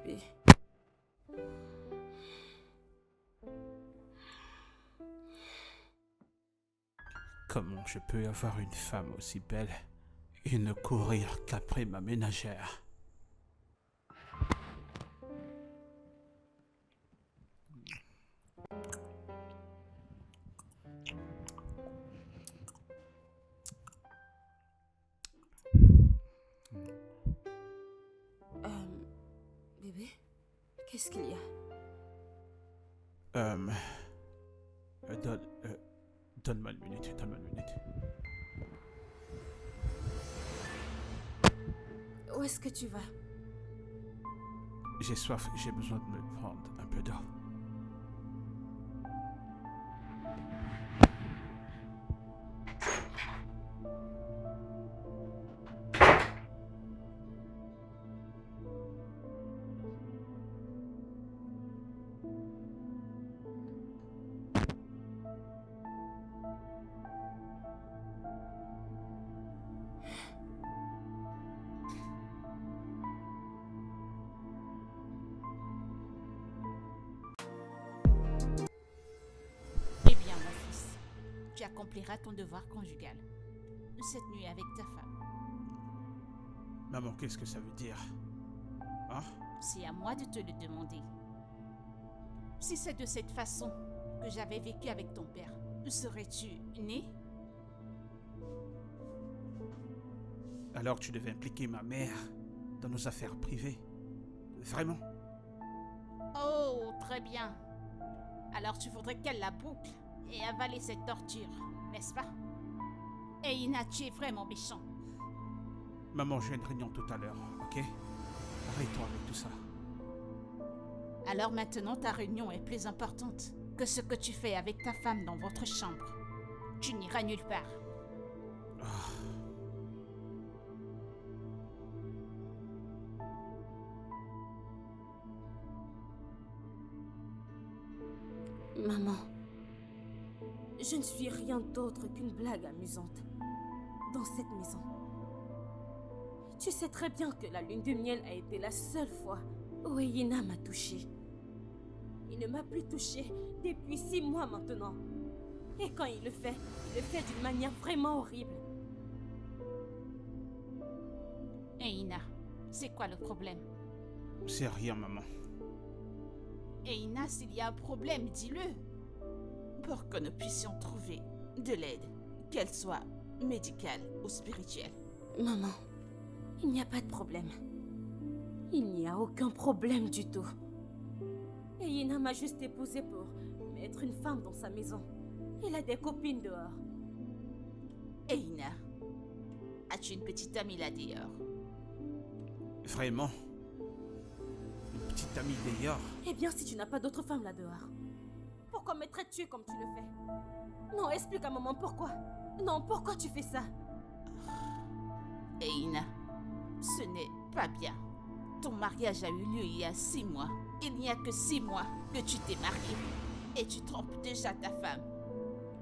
bébé. Comment je peux avoir une femme aussi belle et ne courir qu'après ma ménagère? Bébé, qu'est-ce qu'il y a? Euh, donne, donne-moi une minute, donne-moi une minute. Où est-ce que tu vas? J'ai soif, j'ai besoin de me prendre un peu d'eau. Eh bien, mon fils, tu accompliras ton devoir conjugal cette nuit avec ta femme. Maman, qu'est-ce que ça veut dire? Hein? C'est à moi de te le demander. Si c'est de cette façon que j'avais vécu avec ton père, serais-tu né? Alors tu devais impliquer ma mère dans nos affaires privées? Vraiment? Oh, très bien. Alors tu voudrais qu'elle la boucle et avaler cette torture, n'est-ce pas? Et Ina, tu es vraiment méchant. Maman, j'ai une réunion tout à l'heure, ok? Arrête-toi avec tout ça. Alors maintenant, ta réunion est plus importante que ce que tu fais avec ta femme dans votre chambre. Tu n'iras nulle part. Maman, je ne suis rien d'autre qu'une blague amusante dans cette maison. Tu sais très bien que la lune de miel a été la seule fois où Eyina m'a touchée. Il ne m'a plus touchée depuis 6 mois maintenant. Et quand il le fait d'une manière vraiment horrible. Et Ina, c'est quoi le problème? C'est rien, maman. Et Ina, s'il y a un problème, dis-le. Pour que nous puissions trouver de l'aide, qu'elle soit médicale ou spirituelle. Maman, il n'y a pas de problème. Il n'y a aucun problème du tout. Eyina m'a juste épousée pour mettre une femme dans sa maison. Il a des copines dehors. Et Ina, as-tu une petite amie là dehors? Vraiment? Une petite amie d'ailleurs? Eh bien, si tu n'as pas d'autre femme là dehors, pourquoi me traites-tu comme tu le fais? Non, explique à maman pourquoi. Non, pourquoi tu fais ça? Et Ina, ce n'est pas bien. Ton mariage a eu lieu il y a 6 mois. Il n'y a que 6 mois que tu t'es mariée. Et tu trompes déjà ta femme.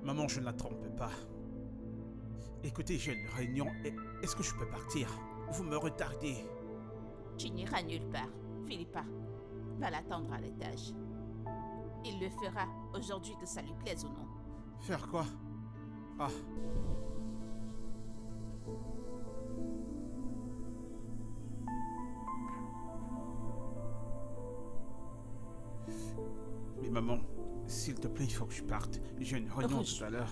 Maman, je ne la trompe pas. Écoutez, j'ai une réunion et est-ce que je peux partir? Vous me retardez. Tu n'iras nulle part. Philippa, va l'attendre à l'étage. Il le fera aujourd'hui que ça lui plaise ou non. Faire quoi? Ah. Mais maman, s'il te plaît, il faut que je parte. J'ai une réunion tout à l'heure.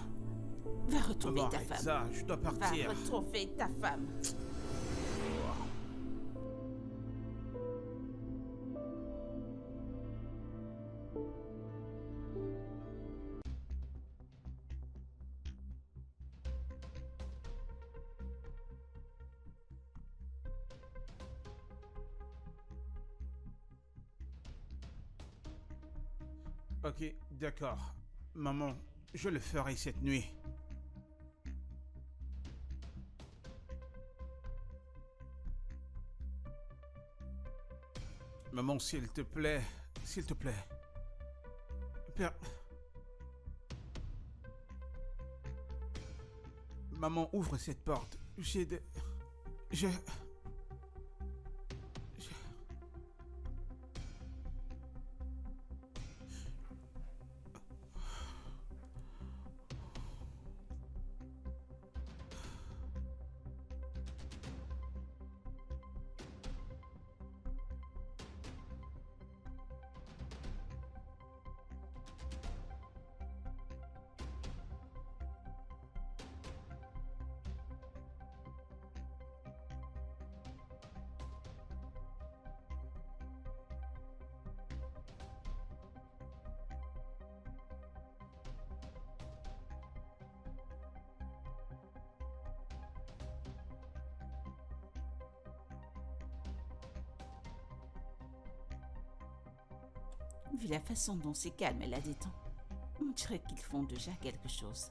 Va retrouver Maman, ta arrête femme. ça, je dois partir. Va retrouver ta femme. Ok, d'accord. Maman, je le ferai cette nuit. Maman, s'il te plaît. S'il te plaît. Père... Maman, ouvre cette porte. J'ai de... Vu la façon dont c'est calme et la détend, on dirait qu'ils font déjà quelque chose.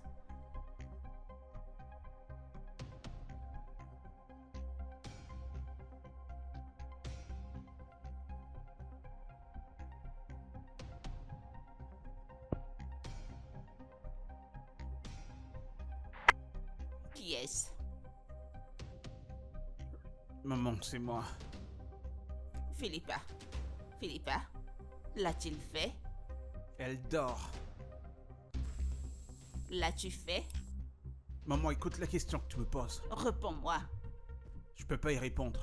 Qui est-ce? Maman, c'est moi. Philippa. Philippa, l'a-t-il fait? Elle dort. L'as-tu fait? Maman, écoute la question que tu me poses. Réponds-moi. Je peux pas y répondre.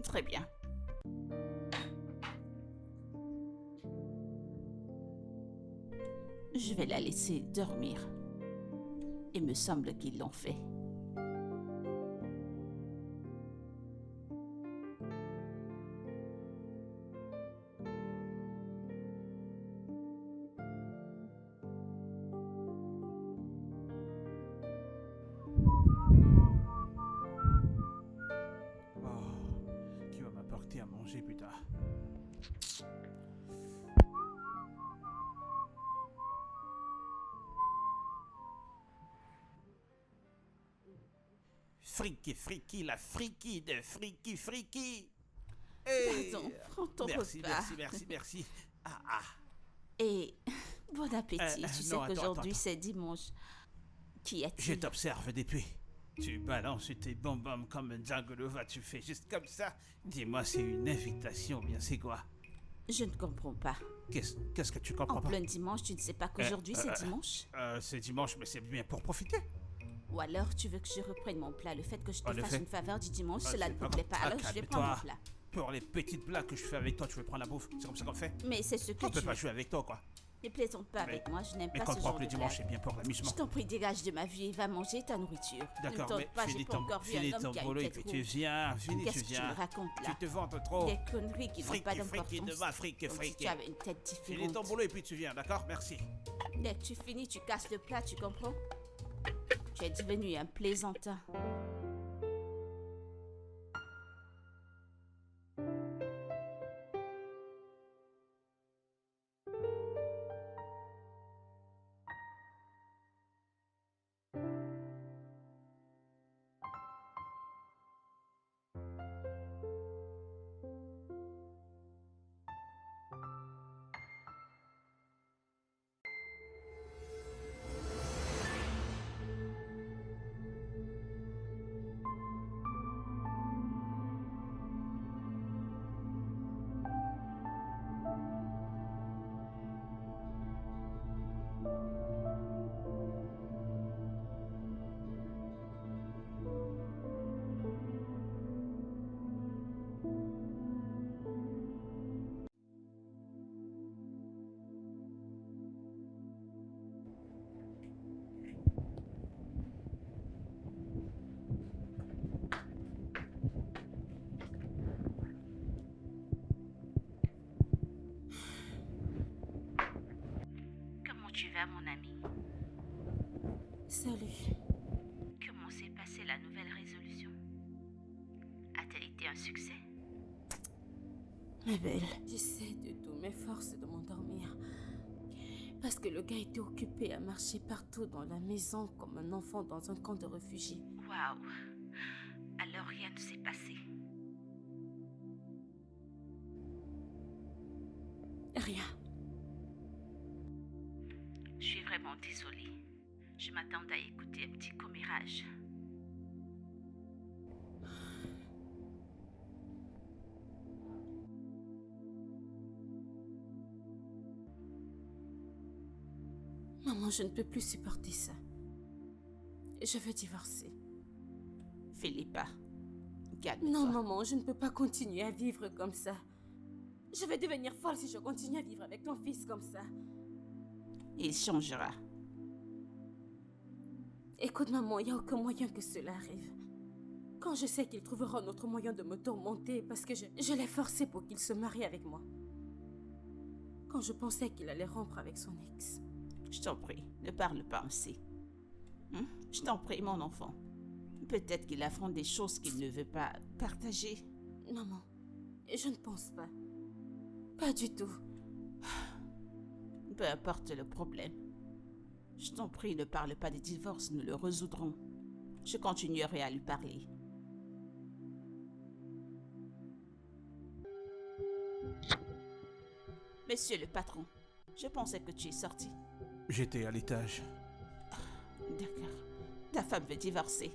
Très bien. Je vais la laisser dormir. Il me semble qu'ils l'ont fait. Oh, qui va m'apporter à manger plus tard? Friki, friki, la friki de friki, friki. Hey, Pardon, prends ton merci, repas. merci, merci, merci. Ah, ah. Et bon appétit. Tu sais non, attends, qu'aujourd'hui attends. c'est dimanche. Qui Je a-t-il? t'observe depuis. Tu balances tes bonbons comme un Django, tu fais juste comme ça. Dis-moi, c'est une invitation ou bien c'est quoi? Je ne comprends pas. Qu'est-ce que tu comprends En pas? plein dimanche, tu ne sais pas qu'aujourd'hui c'est dimanche? C'est dimanche, mais c'est bien pour profiter. Ou alors tu veux que je reprenne mon plat? Le fait que je te En fasse effet. une faveur du dimanche, Ah, cela c'est ne pas te plaît comme pas. ça, Alors je vais prendre mon calme-toi. plat. Pour les petites blagues que je fais avec toi, tu veux prendre la bouffe. C'est comme ça qu'on fait. Mais c'est ce que On peut tu pas veux. jouer avec toi, quoi. Ne plaisante pas Mais- avec moi, je n'aime Mais pas ce comprends genre que le de dimanche, blague. c'est bien pour l'amusement. Je t'en prie, dégage de ma vie et va manger ta nourriture. Ne me D'accord, tente mais pas, j'ai finis pas ton, encore vu finis un homme ton qui a boulot une et tête puis tu rouge. viens, finis, Qu'est-ce tu que tu viens. me racontes là? Tu te vantes trop. Des conneries qui n'ont pas Friki, friki de d'importance. ma friki, Comme si friki. tu avais une tête Finis ton différente. boulot et puis tu viens, d'accord? Merci. Dès que tu finis, tu casses le plat, tu comprends? Tu es devenu un plaisantin. Comment tu vas, mon ami? Salut. Comment s'est passée la nouvelle résolution? A-t-elle été un succès? Ma belle, j'essaie de toutes mes forces de m'endormir. Parce que le gars était occupé à marcher partout dans la maison comme un enfant dans un camp de réfugiés. Waouh! Alors rien ne s'est passé. Rien. Je suis vraiment désolée. Je m'attendais à écouter un petit commérage. Maman, je ne peux plus supporter ça. Je veux divorcer. Philippa, calme-toi. Non, maman, je ne peux pas continuer à vivre comme ça. Je vais devenir folle si je continue à vivre avec ton fils comme ça. Il changera. Écoute, maman, il n'y a aucun moyen que cela arrive. Quand je sais qu'il trouvera un autre moyen de me tourmenter parce que je l'ai forcé pour qu'il se marie avec moi. quand je pensais qu'il allait rompre avec son ex. Je t'en prie, ne parle pas ainsi. Je t'en prie, mon enfant. Peut-être qu'il affronte des choses qu'il ne veut pas partager. Maman, je ne pense pas. Pas du tout. Peu importe le problème. Je t'en prie, ne parle pas des divorces, nous le résoudrons. Je continuerai à lui parler. Monsieur le patron, je pensais que tu es sorti. J'étais à l'étage. D'accord. Ta femme veut divorcer.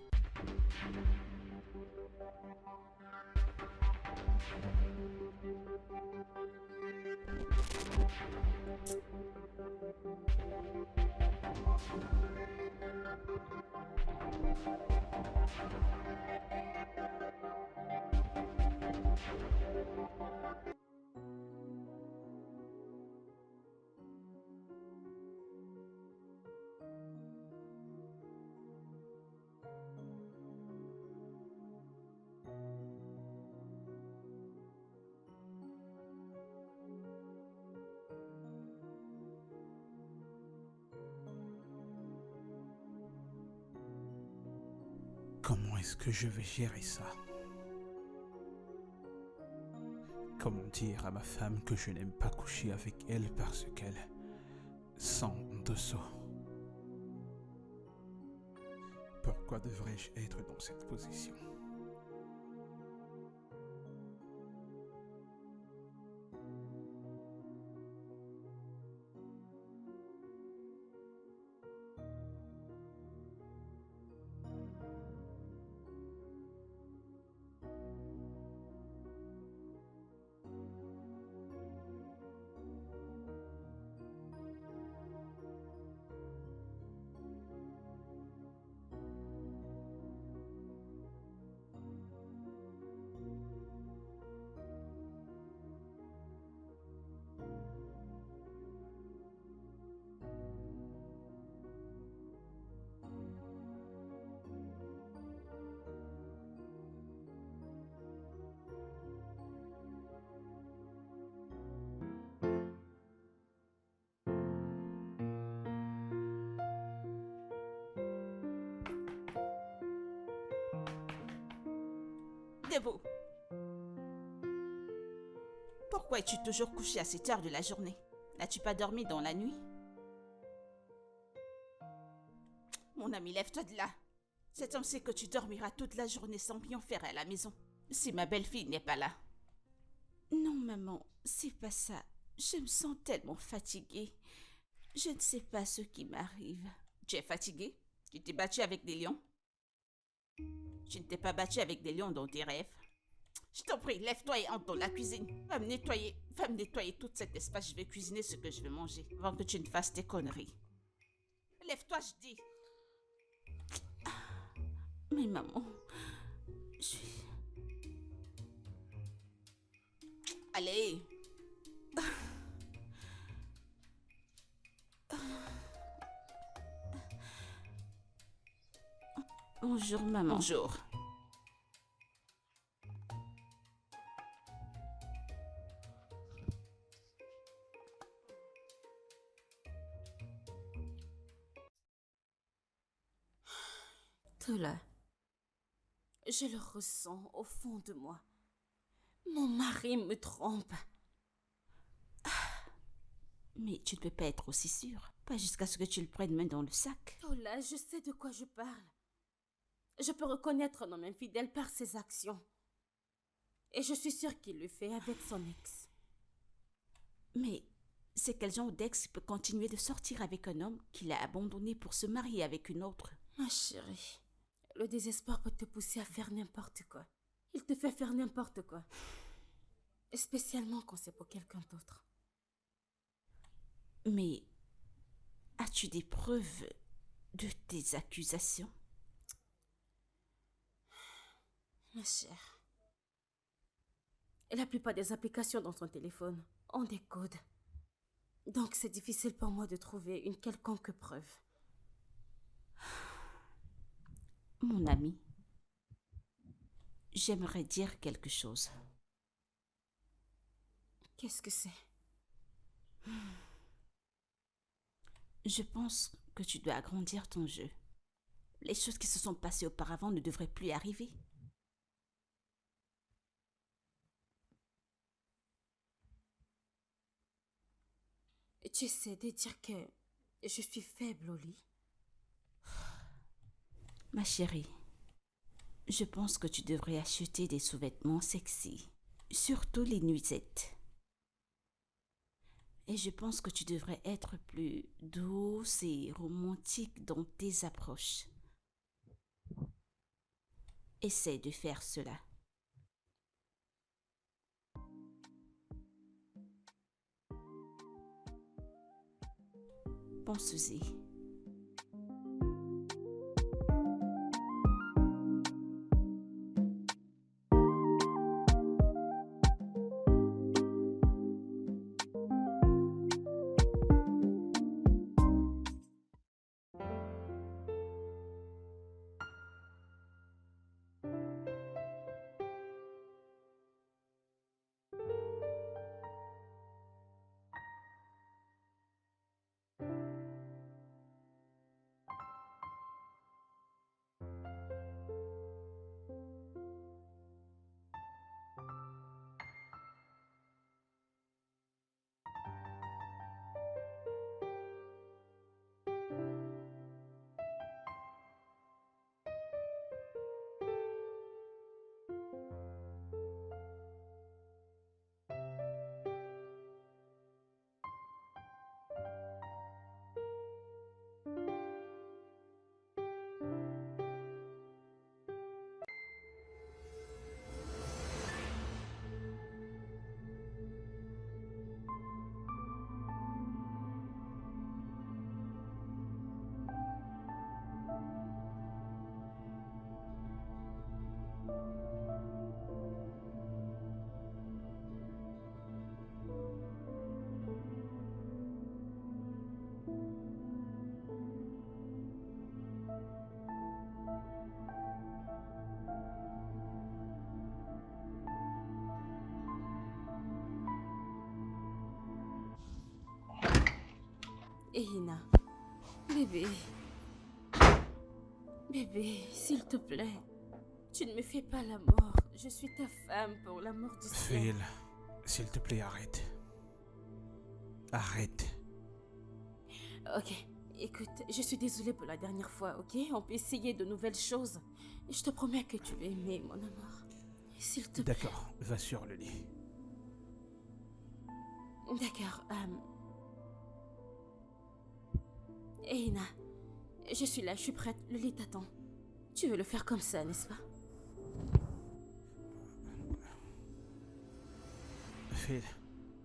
Comment est-ce que je vais gérer ça? Comment dire à ma femme que je n'aime pas coucher avec elle parce qu'elle sent dessous? Pourquoi devrais-je être dans cette position? Debout. Pourquoi es-tu toujours couché à cette heure de la journée? N'as-tu pas dormi dans la nuit? Mon ami, lève-toi de là. Cet homme sait que tu dormiras toute la journée sans rien faire à la maison. Si ma belle-fille n'est pas là. Non, maman, c'est pas ça. Je me sens tellement fatiguée. Je ne sais pas ce qui m'arrive. Tu es fatiguée? Tu t'es battue avec des lions? Tu ne t'es pas battue avec des lions dans tes rêves? Je t'en prie, lève-toi et entre dans la cuisine. Va me nettoyer tout cet espace. Je vais cuisiner ce que je vais manger avant que tu ne fasses tes conneries. Lève-toi, je dis. Mais maman, Allez. Bonjour, maman. Bonjour. Tola, je le ressens au fond de moi. Mon mari me trompe. Mais tu ne peux pas être aussi sûre. Pas jusqu'à ce que tu le prennes main dans le sac. Tola, je sais de quoi je parle. Je peux reconnaître un homme infidèle par ses actions. Et je suis sûre qu'il le fait avec son ex. Mais c'est quel genre d'ex peut continuer de sortir avec un homme qu'il a abandonné pour se marier avec une autre? Ma chérie, le désespoir peut te pousser à faire n'importe quoi. Il te fait faire n'importe quoi. Et spécialement quand c'est pour quelqu'un d'autre. Mais as-tu des preuves de tes accusations? Ma chère, la plupart des applications dans son téléphone ont des codes. Donc c'est difficile pour moi de trouver une quelconque preuve. Mon ami, j'aimerais dire quelque chose. Qu'est-ce que c'est? Je pense que tu dois agrandir ton jeu. Les choses qui se sont passées auparavant ne devraient plus arriver. Tu essaies de dire que je suis faible au lit. Ma chérie, je pense que tu devrais acheter des sous-vêtements sexy, surtout les nuisettes. Et je pense que tu devrais être plus douce et romantique dans tes approches. Essaie de faire cela. Pense-y. Ehina, bébé. Bébé, s'il te plaît. Tu ne me fais pas la mort. Je suis ta femme pour l'amour du ciel. Phil, s'il te plaît, arrête. Arrête. Ok, écoute, je suis désolée pour la dernière fois, ok? On peut essayer de nouvelles choses. Je te promets que tu vas aimer, mon amour. S'il te plaît. D'accord, va sur le lit. D'accord, Ehina, je suis là, je suis prête. Le lit t'attend. Tu veux le faire comme ça, n'est-ce pas? Phil,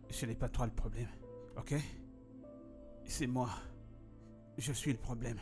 ce n'est pas toi le problème, ok? C'est moi. Je suis le problème.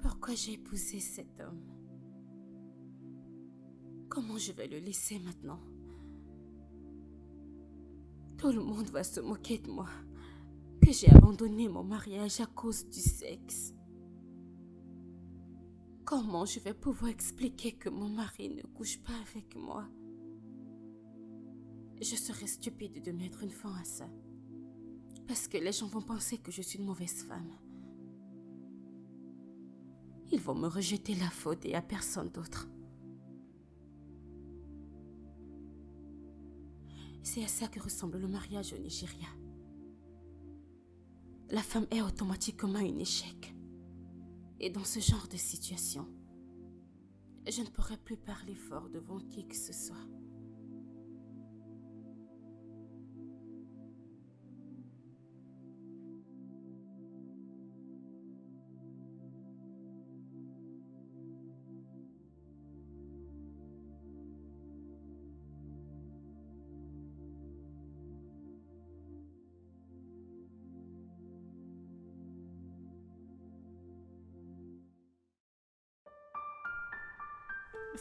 Pourquoi j'ai épousé cet homme? Comment je vais le laisser maintenant? Tout le monde va se moquer de moi, que j'ai abandonné mon mariage à cause du sexe. Comment je vais pouvoir expliquer que mon mari ne couche pas avec moi? Je serais stupide de mettre une fin à ça, parce que les gens vont penser que je suis une mauvaise femme. Ils vont me rejeter la faute et à personne d'autre. C'est à ça que ressemble le mariage au Nigeria. La femme est automatiquement un échec. Et dans ce genre de situation, je ne pourrai plus parler fort devant qui que ce soit.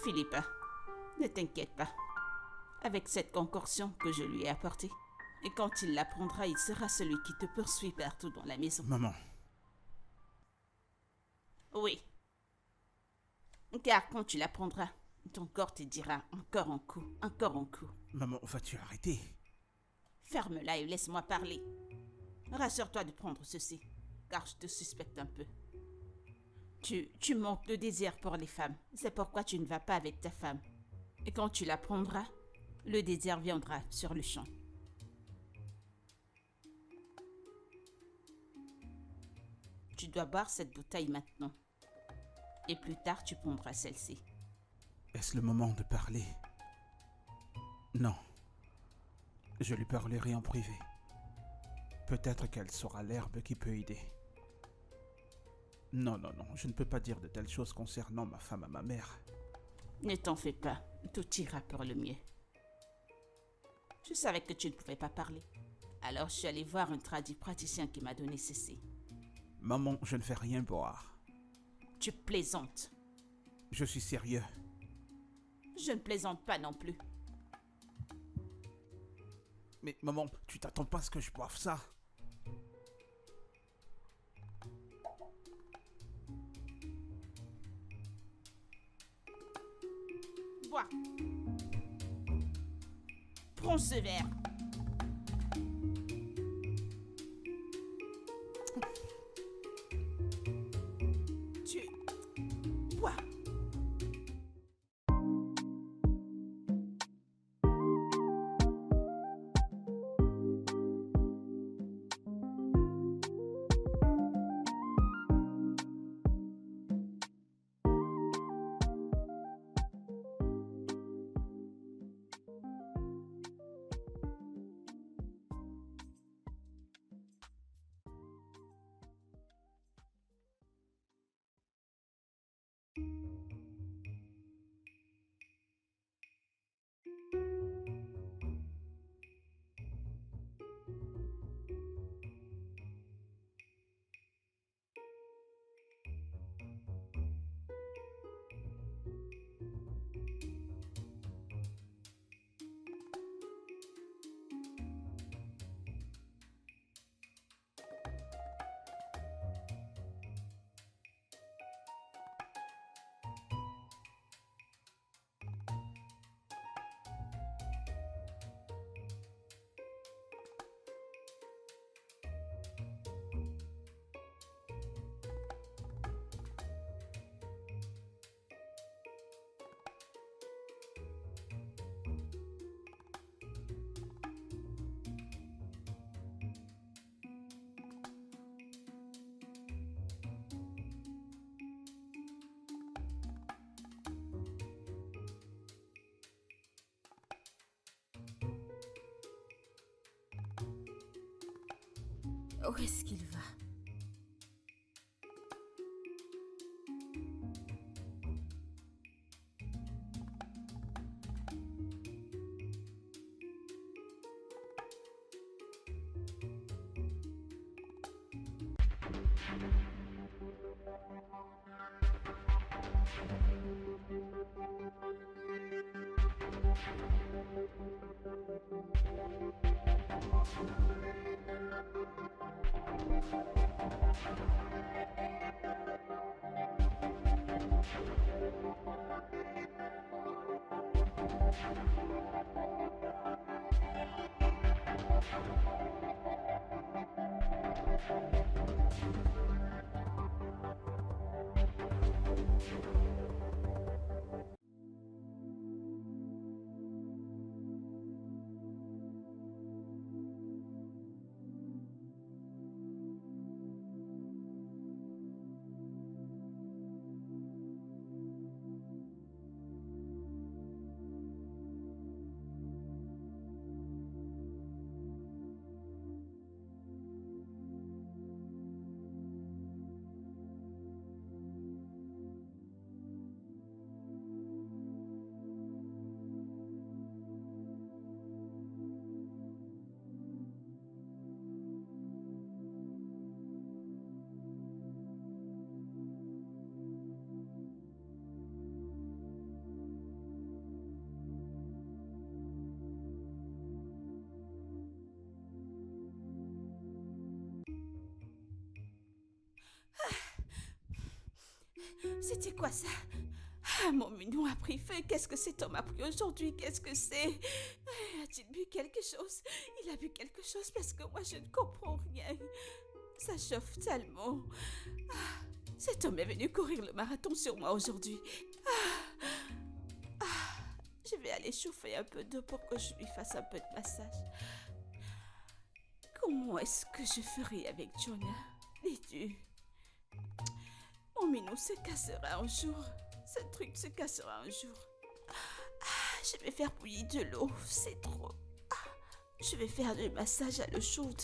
Philippa, ne t'inquiète pas. Avec cette concoction que je lui ai apportée, et quand il la prendra, il sera celui qui te poursuit partout dans la maison. Maman. Oui. Car quand tu la prendras, ton corps te dira encore un coup, encore un coup. Maman, vas-tu arrêter? Ferme-la et laisse-moi parler. Rassure-toi de prendre ceci, car je te suspecte un peu. Tu manques de désir pour les femmes. C'est pourquoi tu ne vas pas avec ta femme. Et quand tu la prendras, le désir viendra sur le champ. Tu dois boire cette bouteille maintenant. Et plus tard, tu prendras celle-ci. Est-ce le moment de parler? Non. Je lui parlerai en privé. Peut-être qu'elle saura l'herbe qui peut aider. Non, non, non, je ne peux pas dire de telles choses concernant ma femme à ma mère. Ne t'en fais pas, tout ira pour le mieux. Je savais que tu ne pouvais pas parler. Alors je suis allée voir un praticien qui m'a donné ceci. Maman, je ne fais rien boire. Tu plaisantes. Je suis sérieux. Je ne plaisante pas non plus. Mais maman, tu t'attends pas à ce que je boive ça? Bois. Prends ce verre. Tu bois. Où est-ce qu'il va? C'était quoi ça? Ah, mon minou a pris feu. Qu'est-ce que cet homme a pris aujourd'hui? Qu'est-ce que c'est? A-t-il bu quelque chose? Il a bu quelque chose parce que moi je ne comprends rien. Ça chauffe tellement. Ah, cet homme est venu courir le marathon sur moi aujourd'hui. Je vais aller chauffer un peu d'eau pour que je lui fasse un peu de massage. Comment est-ce que je ferai avec Jonah? Dis-tu? Mon minou se cassera un jour. Ce truc se cassera un jour. Je vais faire bouillir de l'eau. C'est trop. Je vais faire le massage à l'eau chaude.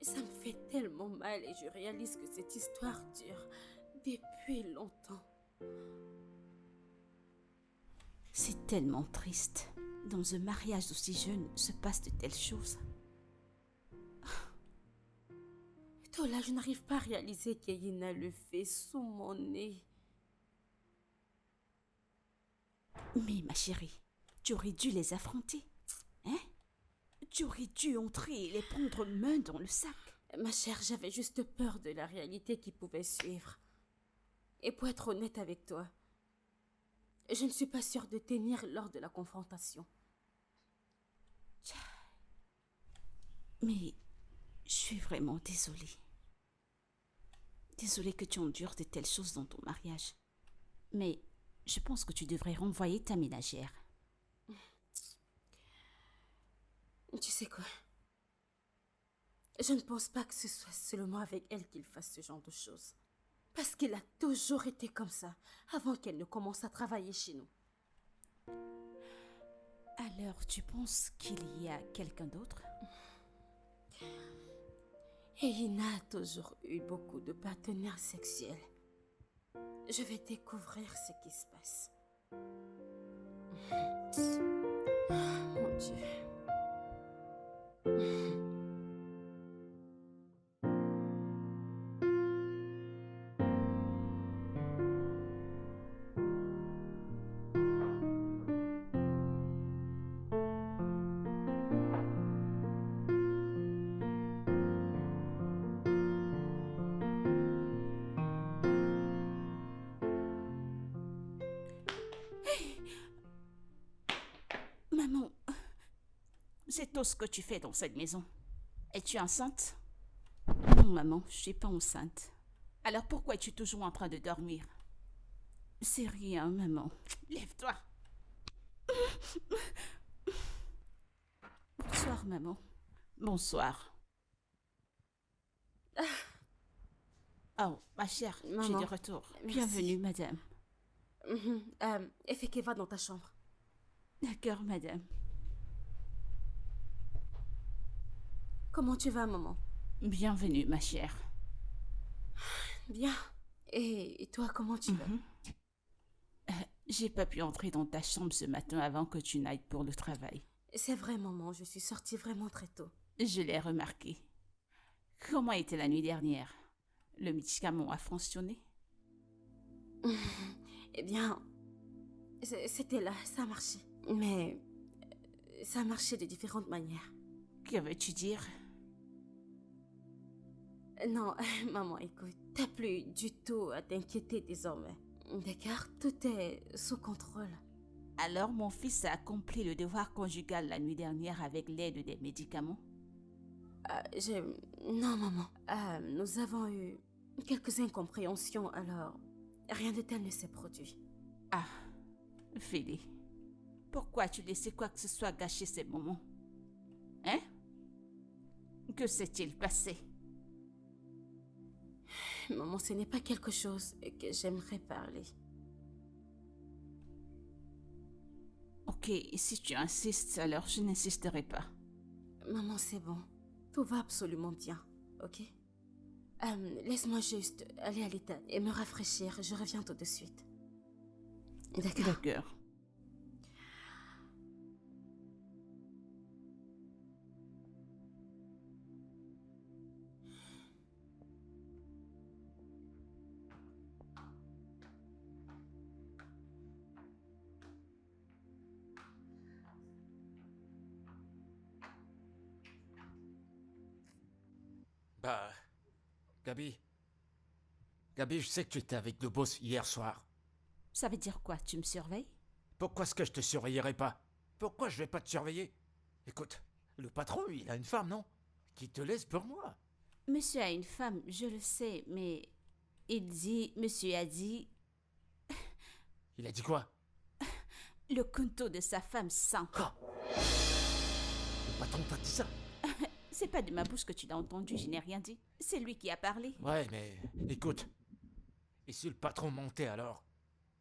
Ça me fait tellement mal et je réalise que cette histoire dure depuis longtemps. C'est tellement triste. Dans un mariage aussi jeune, se passe de telles choses. Tola, je n'arrive pas à réaliser qu'Eyina le fait sous mon nez. Mais ma chérie, tu aurais dû les affronter. Hein? Tu aurais dû entrer et les prendre main dans le sac. Ma chère, j'avais juste peur de la réalité qui pouvait suivre. Et pour être honnête avec toi, je ne suis pas sûre de tenir lors de la confrontation. Mais je suis vraiment désolée. Désolée que tu endures de telles choses dans ton mariage. Mais je pense que tu devrais renvoyer ta ménagère. Tu sais quoi? Je ne pense pas que ce soit seulement avec elle qu'il fasse ce genre de choses. Parce qu'elle a toujours été comme ça, avant qu'elle ne commence à travailler chez nous. Alors, tu penses qu'il y a quelqu'un d'autre? Eyina a toujours eu beaucoup de partenaires sexuels. Je vais découvrir ce qui se passe. Mon Dieu. Maman, c'est tout ce que tu fais dans cette maison. Es-tu enceinte? Non, maman, je suis pas enceinte. Alors pourquoi es-tu toujours en train de dormir? C'est rien, maman. Lève-toi. Bonsoir, maman. Bonsoir. Oh, ma chère, je suis Maman, de retour. merci. Bienvenue, madame. Efeke, va dans ta chambre. D'accord, madame. Comment tu vas, maman? Bienvenue, ma chère. Bien. Et toi, comment tu vas? J'ai pas pu entrer dans ta chambre ce matin avant que tu n'ailles pour le travail. C'est vrai, maman, je suis sortie vraiment très tôt. Je l'ai remarqué. Comment était la nuit dernière? Le médicament a fonctionné? Eh bien, c'était là, ça a marché. Mais ça a marché de différentes manières. Que veux-tu dire? Non, maman, écoute, t'as plus du tout à t'inquiéter désormais. D'accord? Tout est sous contrôle. Alors mon fils a accompli le devoir conjugal la nuit dernière avec l'aide des médicaments? Non, maman. Nous avons eu quelques incompréhensions, alors rien de tel ne s'est produit. Ah, Félix, pourquoi tu laissais quoi que ce soit gâcher ces moments? Hein? Que s'est-il passé? Maman, ce n'est pas quelque chose que j'aimerais parler. Ok, si tu insistes, alors je n'insisterai pas. Maman, c'est bon. Tout va absolument bien, ok? Laisse-moi juste aller à l'état et me rafraîchir. Je reviens tout de suite. D'accord? D'accord. Bah, Gabi. Gabi, je sais que tu étais avec le boss hier soir. Ça veut dire quoi? Tu me surveilles? Pourquoi est-ce que je te surveillerais pas? Pourquoi je vais pas te surveiller? Écoute, le patron, il a une femme, non? Qui te laisse pour moi. Monsieur a une femme, je le sais, mais monsieur a dit, Il a dit quoi? le couteau de sa femme sent. Ah, le patron t'a dit ça? C'est pas de ma bouche que tu l'as entendu, je n'ai rien dit. C'est lui qui a parlé. Ouais, mais écoute. Et si le patron mentait alors?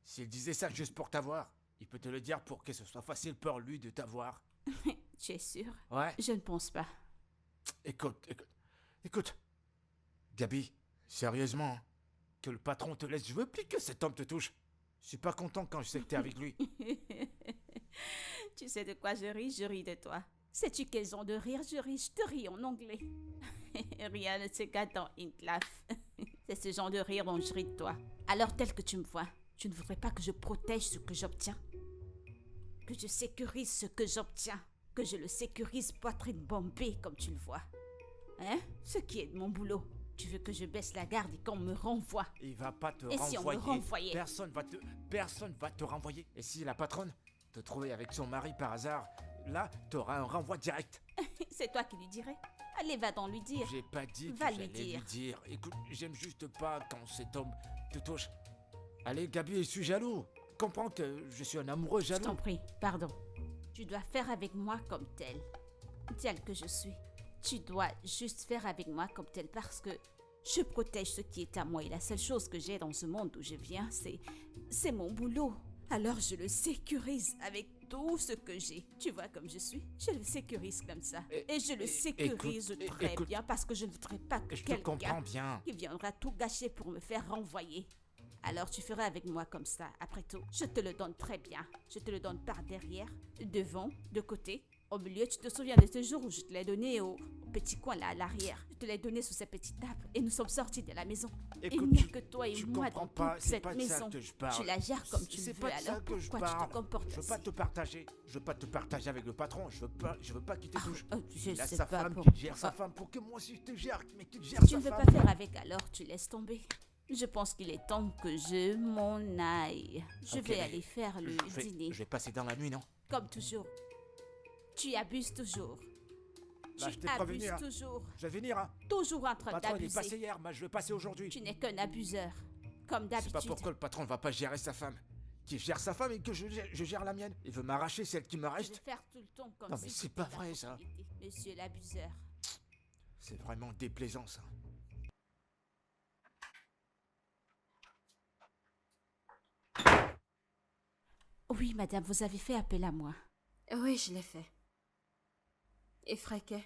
S'il disait ça juste pour t'avoir, il peut te le dire pour que ce soit facile pour lui de t'avoir. Tu es sûr? Ouais. Je ne pense pas. Écoute. Gabi, sérieusement, hein, que le patron te laisse, je veux plus que cet homme te touche. Je suis pas content quand je sais que t'es avec lui. Tu sais de quoi je ris de toi. Sais-tu quelles ont de rire? Je te ris en anglais. Rien ne se gâte dans une classe. C'est ce genre de rire dont je ris de toi. Alors tel que tu me vois, tu ne voudrais pas que je protège ce que j'obtiens? Que je sécurise ce que j'obtiens? Que je le sécurise poitrine bombée comme tu le vois? Hein? Ce qui est de mon boulot. Tu veux que je baisse la garde et qu'on me renvoie? Il va pas te Et renvoyer. si on me renvoyait? Personne va te renvoyer. Et si la patronne te trouvait avec son mari par hasard, là, t'auras un renvoi direct. C'est toi qui lui dirais? Allez, va donc lui dire. J'ai pas dit que Va j'allais lui dire. lui dire. Écoute, j'aime juste pas quand cet homme te touche. Allez, Gabi, je suis jaloux. Comprends que je suis un amoureux Je jaloux. t'en prie, pardon. Tu dois faire avec moi comme tel que je suis. Tu dois juste faire avec moi comme tel parce que je protège ce qui est à moi et la seule chose que j'ai dans ce monde où je viens, c'est mon boulot. Alors je le sécurise avec tout ce que j'ai. Tu vois comme je suis? Je le sécurise comme ça. Et je le sécurise très bien parce que je ne voudrais pas que Je te comprends quelqu'un bien. qui viendra tout gâcher pour me faire renvoyer. Alors tu feras avec moi comme ça. Après tout, je te le donne très bien. Je te le donne par derrière, devant, de côté, au milieu. Tu te souviens de ce jour où je te l'ai donné au petit coin là à l'arrière. Je te l'ai donné sous cette petite table et nous sommes sortis de la maison. Écoute, Il n'y a que toi et tu moi comprends dans pas, toute c'est cette pas de ça maison. que je parle. Tu la gères comme tu le C'est veux. pas de ça Alors que je pourquoi tu parle. te comportes Je veux ainsi? pas te partager. Je veux pas te partager avec le patron. Je veux pas qu'il te touche. Je Il a sais sa pas femme pour- qui gère sa femme pour que moi aussi je te gère. Mais qu'il gère Tu sa ne veux femme. pas faire avec, alors tu laisses tomber. Je pense qu'il est temps que je m'en aille. Je Ok, vais mais aller faire le dîner. Je vais passer dans la nuit, non? Comme toujours. Tu abuses toujours. Là, je Tu t'ai prévenu, abuses hein. toujours. Je vais venir, hein. Toujours en train Le patron, il est passé d'abuser. hier, moi je vais passer aujourd'hui. Tu n'es qu'un abuseur. Comme Je sais pas d'habitude. pourquoi le patron ne va pas gérer sa femme. Qu'il gère sa femme et que je gère la mienne. Il veut m'arracher celle qui me Je vais reste. faire tout le temps comme Non, si mais c'est c'était pas ta vrai, ça. propriété, Monsieur l'abuseur. C'est vraiment déplaisant, ça. Oui, madame, vous avez fait appel à moi. Oui, je l'ai fait. Et Fréquet,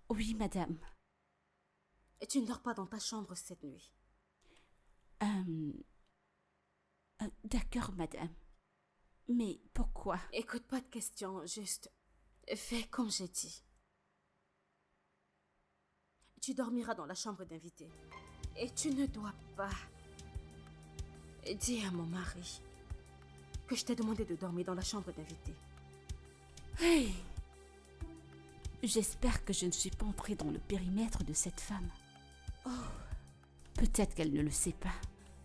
Oui, madame. tu ne dors pas dans ta chambre cette nuit. D'accord, madame. Mais pourquoi? Écoute, pas de questions, juste fais comme j'ai dit. Tu dormiras dans la chambre d'invité. Et tu ne dois pas dire à mon mari que je t'ai demandé de dormir dans la chambre d'invité. Hey! J'espère que je ne suis pas entrée dans le périmètre de cette femme. Oh, peut-être qu'elle ne le sait pas.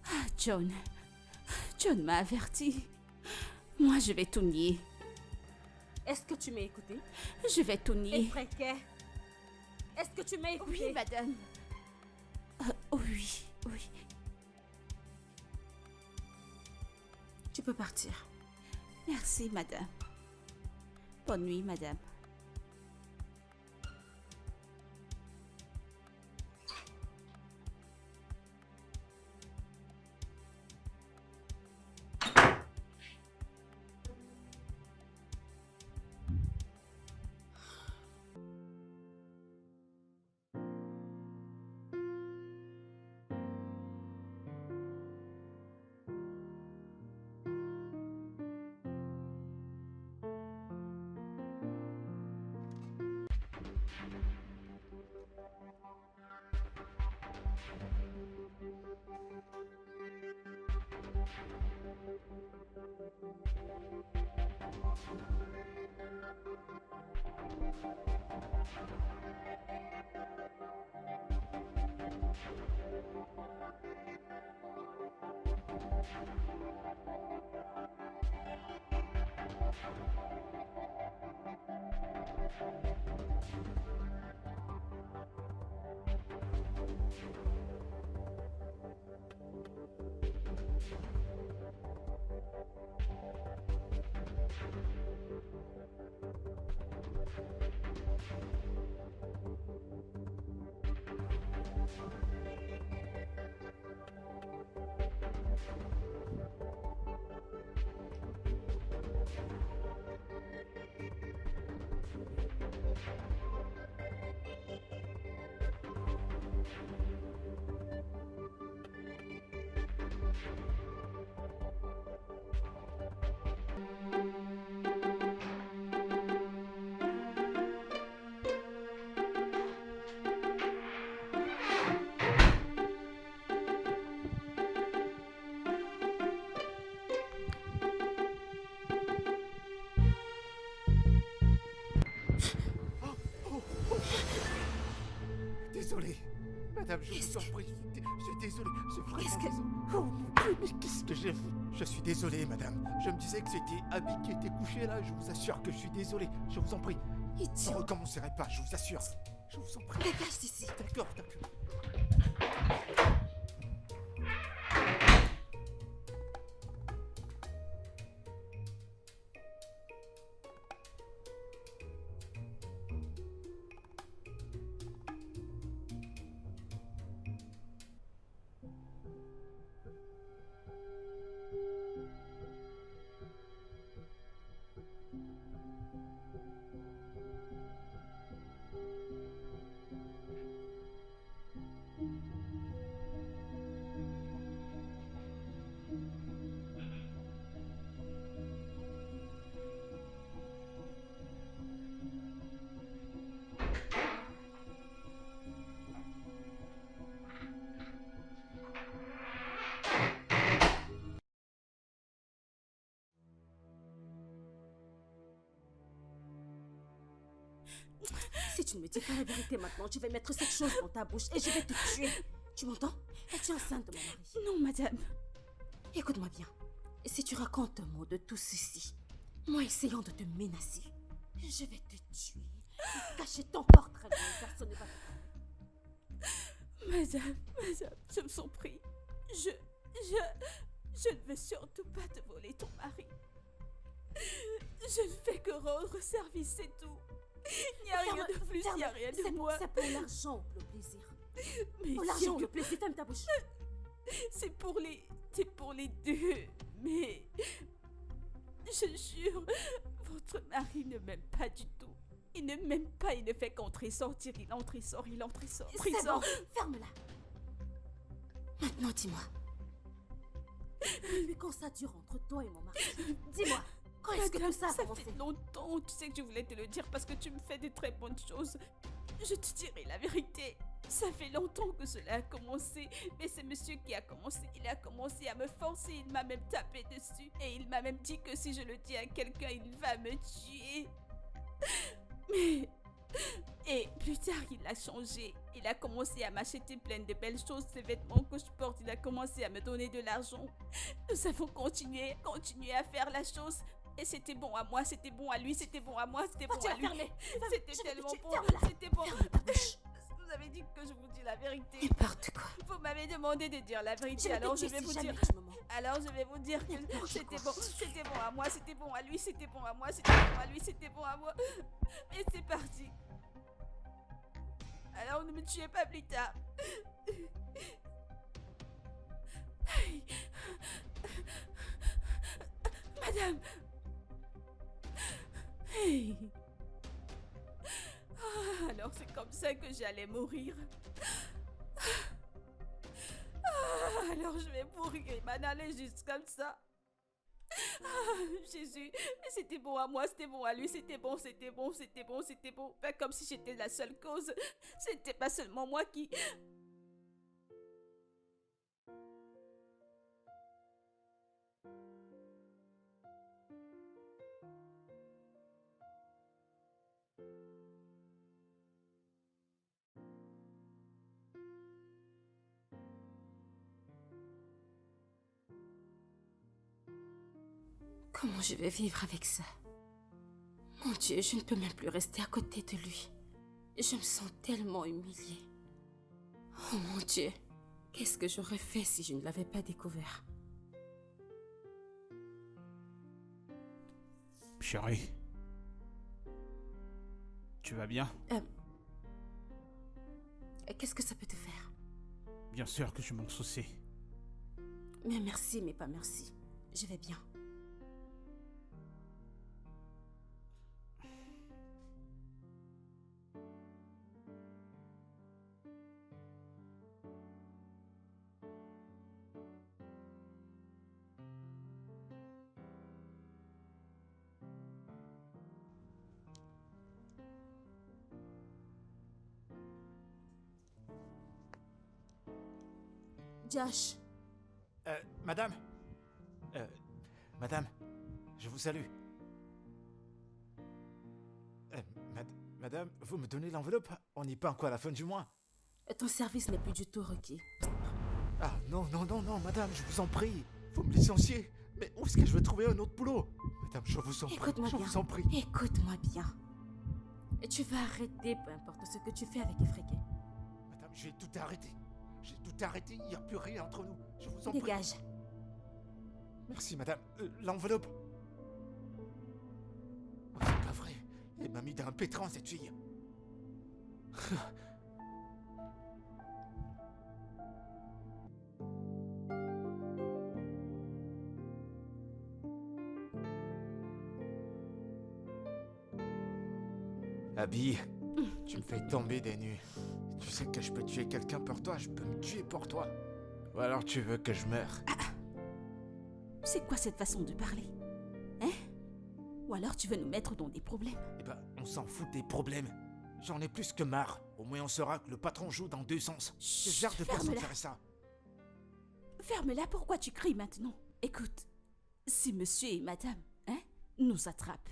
Ah, John m'a averti. Moi, je vais tout nier. Est-ce que tu m'as écouté? Je vais tout nier. Effraquet, est-ce que tu m'as écouté? Oui, madame. Oui. Tu peux partir. Merci, madame. Bonne nuit, madame. Désolé. Madame, je vous en prie. Je suis désolé. Je suis vraiment Qu'est-ce que... désolé. Oh mon Dieu, mais qu'est-ce que... Je suis désolé, madame. Je me disais que c'était Abby qui était couché là. Je vous assure que je suis désolé. Je vous en prie. Je ne Idiot. recommencerai pas, je vous assure. Je vous en prie. Dégage d'ici. D'accord. Si tu ne me dis pas la vérité maintenant, je vais mettre cette chose dans ta bouche et je vais te tuer. Tu m'entends? Es-tu enceinte de mon mari? Non, madame. Écoute-moi bien. Si tu racontes un mot de tout ceci, moi essayant de te menacer, je vais te tuer. Cacher ton corps très bien, personne ne va te... Madame, je vous en prie. Je ne veux surtout pas te voler ton mari. Je ne fais que rendre service, c'est tout. Il n'y a rien de plus, il n'y a rien de moins. C'est pour l'argent ou pour le plaisir? Mais Pour l'argent ou le plaisir, ferme ta bouche. c'est pour les deux. Mais je jure, votre mari ne m'aime pas du tout. Il ne m'aime pas, il ne fait qu'entrer sortir, il entre et sort, il entre et sort. C'est bon, ferme-la. Maintenant, dis-moi. Depuis quand ça dure entre toi et mon mari? Dis-moi, quand est-ce que tout ça a ça commencé? fait longtemps, tu sais que je voulais te le dire parce que tu me fais de très bonnes choses. Je te dirai la vérité. Ça fait longtemps que cela a commencé, mais c'est monsieur qui a commencé. Il a commencé à me forcer, il m'a même tapé dessus. Et il m'a même dit que si je le dis à quelqu'un, il va me tuer. Et plus tard, il a changé. Il a commencé à m'acheter plein de belles choses, ces vêtements que je porte. Il a commencé à me donner de l'argent. Nous avons continué à faire la chose. Et c'était bon à moi, c'était bon à lui, c'était bon à moi, c'était bon à lui. C'était tellement bon, c'était bon. Vous avez dit que je vous dis la vérité. N'importe quoi. Vous m'avez demandé de dire la vérité, alors je vais vous dire. Alors je vais vous dire que c'était bon à moi, c'était bon à lui, c'était bon à moi, c'était bon à lui, c'était bon à moi. Et c'est parti. Alors ne me tuez pas plus tard. Madame. Hey. Alors c'est comme ça que j'allais mourir. Alors je vais mourir et m'en aller juste comme ça. Jésus, c'était bon à moi, c'était bon à lui, c'était bon, c'était bon, c'était bon, c'était bon. Pas comme si j'étais la seule cause. C'était pas seulement moi qui... Comment je vais vivre avec ça? Mon Dieu, je ne peux même plus rester à côté de lui. Je me sens tellement humiliée. Oh mon Dieu, qu'est-ce que j'aurais fait si je ne l'avais pas découvert? Chérie, tu vas bien? Qu'est-ce que ça peut te faire? Bien sûr que je m'en soucie. Mais merci, mais pas merci. Je vais bien. Josh. Madame Madame, je vous salue. Madame, vous me donnez l'enveloppe? On n'y est pas encore à la fin du mois. Ton service n'est plus du tout requis. Ah non, madame, je vous en prie. Vous me licenciez. Mais où est-ce que je vais trouver un autre boulot? Madame, je vous en prie, Écoute-moi je bien. vous en prie. Écoute-moi bien. Tu vas arrêter, peu importe ce que tu fais avec Efreke. Madame, j'ai tout arrêté. J'ai tout arrêté, il n'y a plus rien entre nous. Je vous en prie. Dégage. Merci, madame. L'enveloppe. Oh, c'est pas vrai. Elle m'a mis d'un pétrin, cette fille. Abby, tu me fais tomber des nues. Tu sais que je peux tuer quelqu'un pour toi, je peux me tuer pour toi. Ou alors tu veux que je meure? C'est quoi cette façon de parler? Hein? Ou alors tu veux nous mettre dans des problèmes? Eh ben, on s'en fout des problèmes. J'en ai plus que marre. Au moins on saura que le patron joue dans deux sens. C'est genre de personne ferme-la. faire ça. Ferme-la, pourquoi tu cries maintenant? Écoute, si monsieur et madame, nous attrapent,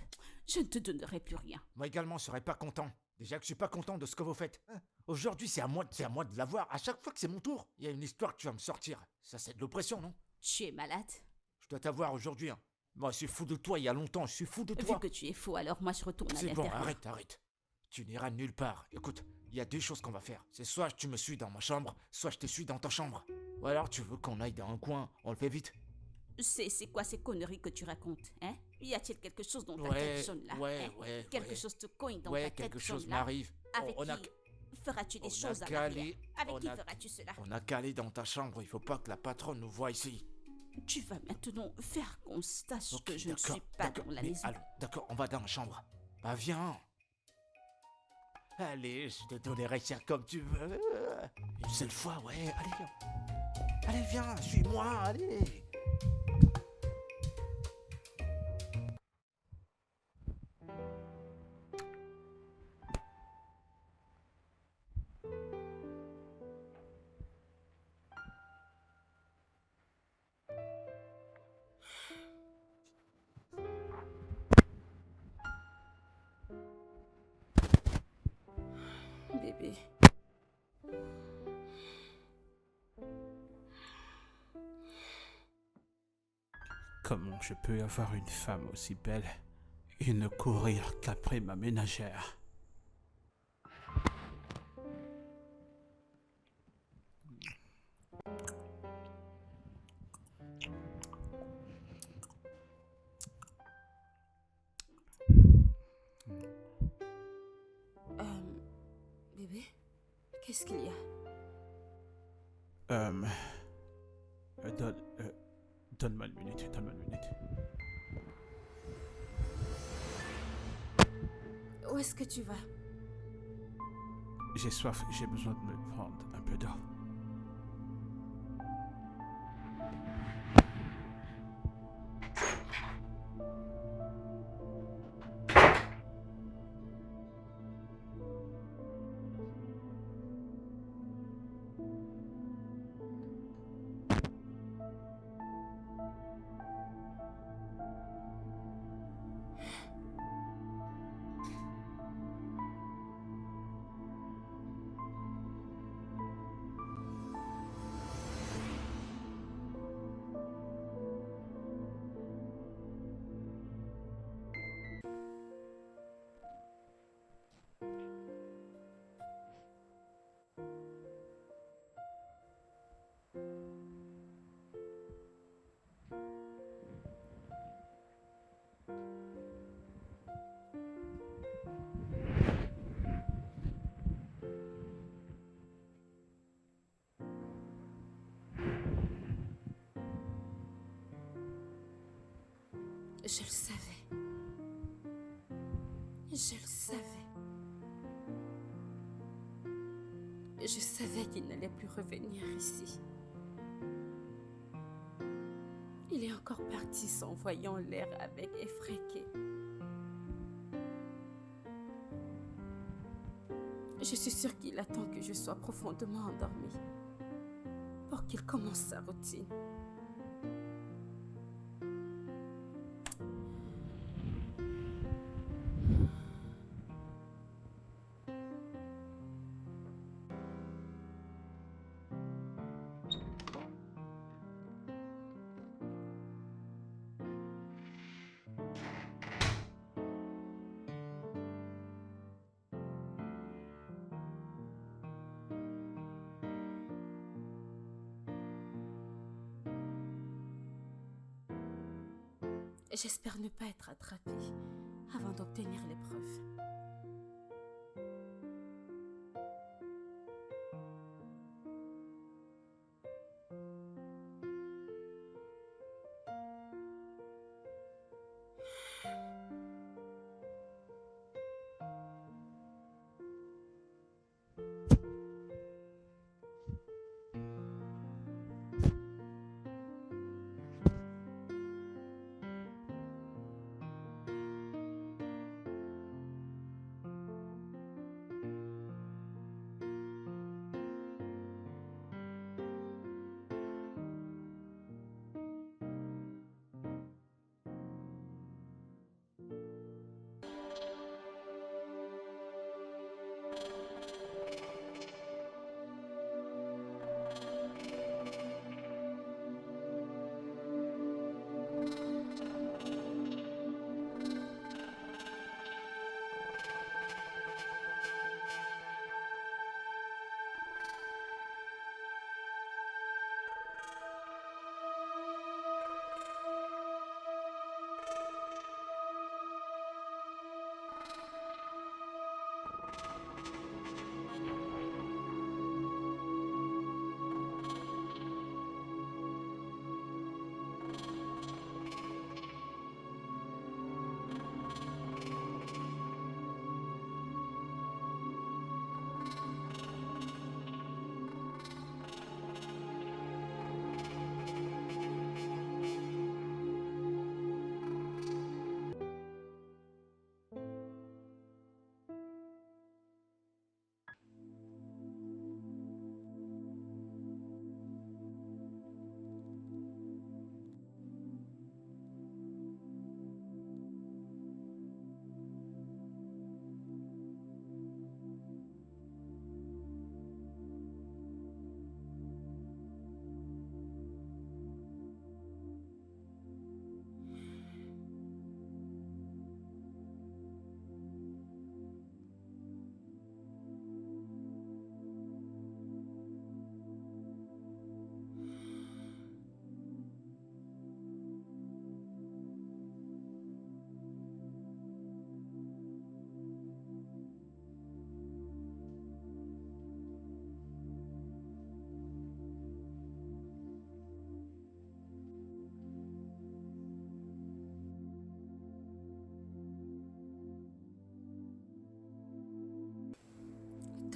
je ne te donnerai plus rien. Moi également, je serais pas content. Déjà que je suis pas content de ce que vous faites. Aujourd'hui, c'est à moi de l'avoir. À chaque fois que c'est mon tour, il y a une histoire que tu vas me sortir. Ça, c'est de l'oppression, non? Tu es malade? Je dois t'avoir aujourd'hui. Moi, je suis fou de toi il y a longtemps. Je suis fou de toi. Vu que tu es faux, alors moi je retourne à C'est bon, l'intérieur. arrête. Tu n'iras nulle part. Écoute, il y a deux choses qu'on va faire. C'est soit tu me suis dans ma chambre, soit je te suis dans ta chambre. Ou alors tu veux qu'on aille dans un coin, on le fait vite. C'est quoi ces conneries que tu racontes, hein? Y a-t-il quelque chose dans ta tête jaune là? Quelque chose te cogne dans ta tête quelque chose jaune là? m'arrive. Avec On a qui feras-tu des on a choses à qu'à l'arrière? aller- Avec on qui a- feras-tu cela? On a qu'à aller dans ta chambre, il faut pas que la patronne nous voie ici. Tu vas maintenant faire qu'on sache Ok, que je ne d'accord, suis pas d'accord, dans la mais maison. allons, d'accord, on va dans la chambre. Bah viens. Allez, je te donnerai ça comme tu veux. Une seule fois, ouais, allez. Allez, viens, suis-moi, allez. bébé. Comment je peux avoir une femme aussi belle et ne courir qu'après ma ménagère? Bébé, qu'est-ce qu'il y a? Donne, donne-moi une minute, donne-moi une minute. Où est-ce que tu vas? J'ai soif, j'ai besoin de me prendre un peu d'eau. Je le savais. Je le savais. Je savais qu'il n'allait plus revenir ici. Il est encore parti s'envoyant l'air avec effréqué. Je suis sûre qu'il attend que je sois profondément endormie pour qu'il commence sa routine. J'espère ne pas être attrapée avant d'obtenir l'épreuve.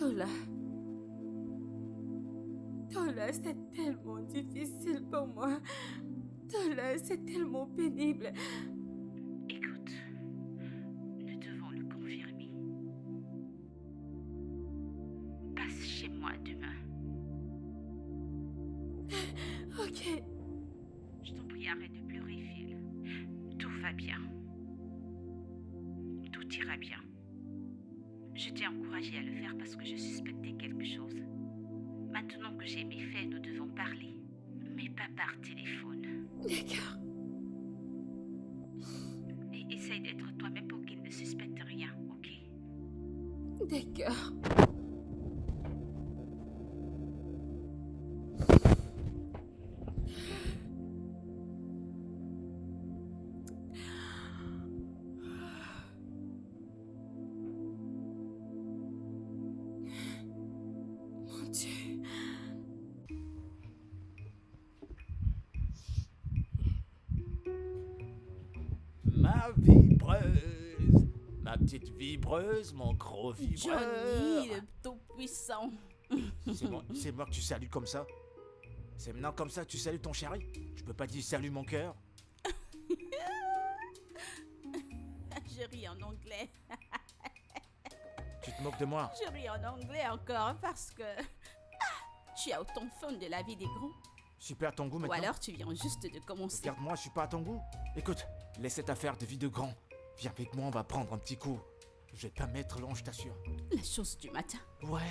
Tola. Tola, c'est tellement difficile pour moi. Tola, c'est tellement pénible. Écoute, nous devons le confirmer. Passe chez moi demain. Ok. Je t'en prie, arrête de pleurer, Phil. Tout va bien. Tout ira bien. Je t'ai encouragé à le faire parce que je suspectais quelque chose. Maintenant que j'ai mes faits, nous devons parler. Mais pas par téléphone. D'accord. Et essaye d'être toi-même pour qu'il ne suspecte rien, ok? D'accord. Mon Dieu. Ma vibreuse, ma petite vibreuse, mon gros vibreur. Johnny, le tout-puissant. C'est moi que tu salues comme ça. C'est maintenant comme ça que tu salues ton chéri. Je peux pas dire salut mon cœur. Je ris en anglais. Tu te moques de moi. Je ris en anglais encore parce que... tu as autant fun de la vie des grands. Je suis pas à ton goût Ou maintenant. alors tu viens juste de commencer. Regarde-moi, je suis pas à ton goût. Écoute, laisse cette affaire de vie de grand. Viens avec moi, on va prendre un petit coup. Je vais pas mettre long, je t'assure. La chose du matin. Ouais.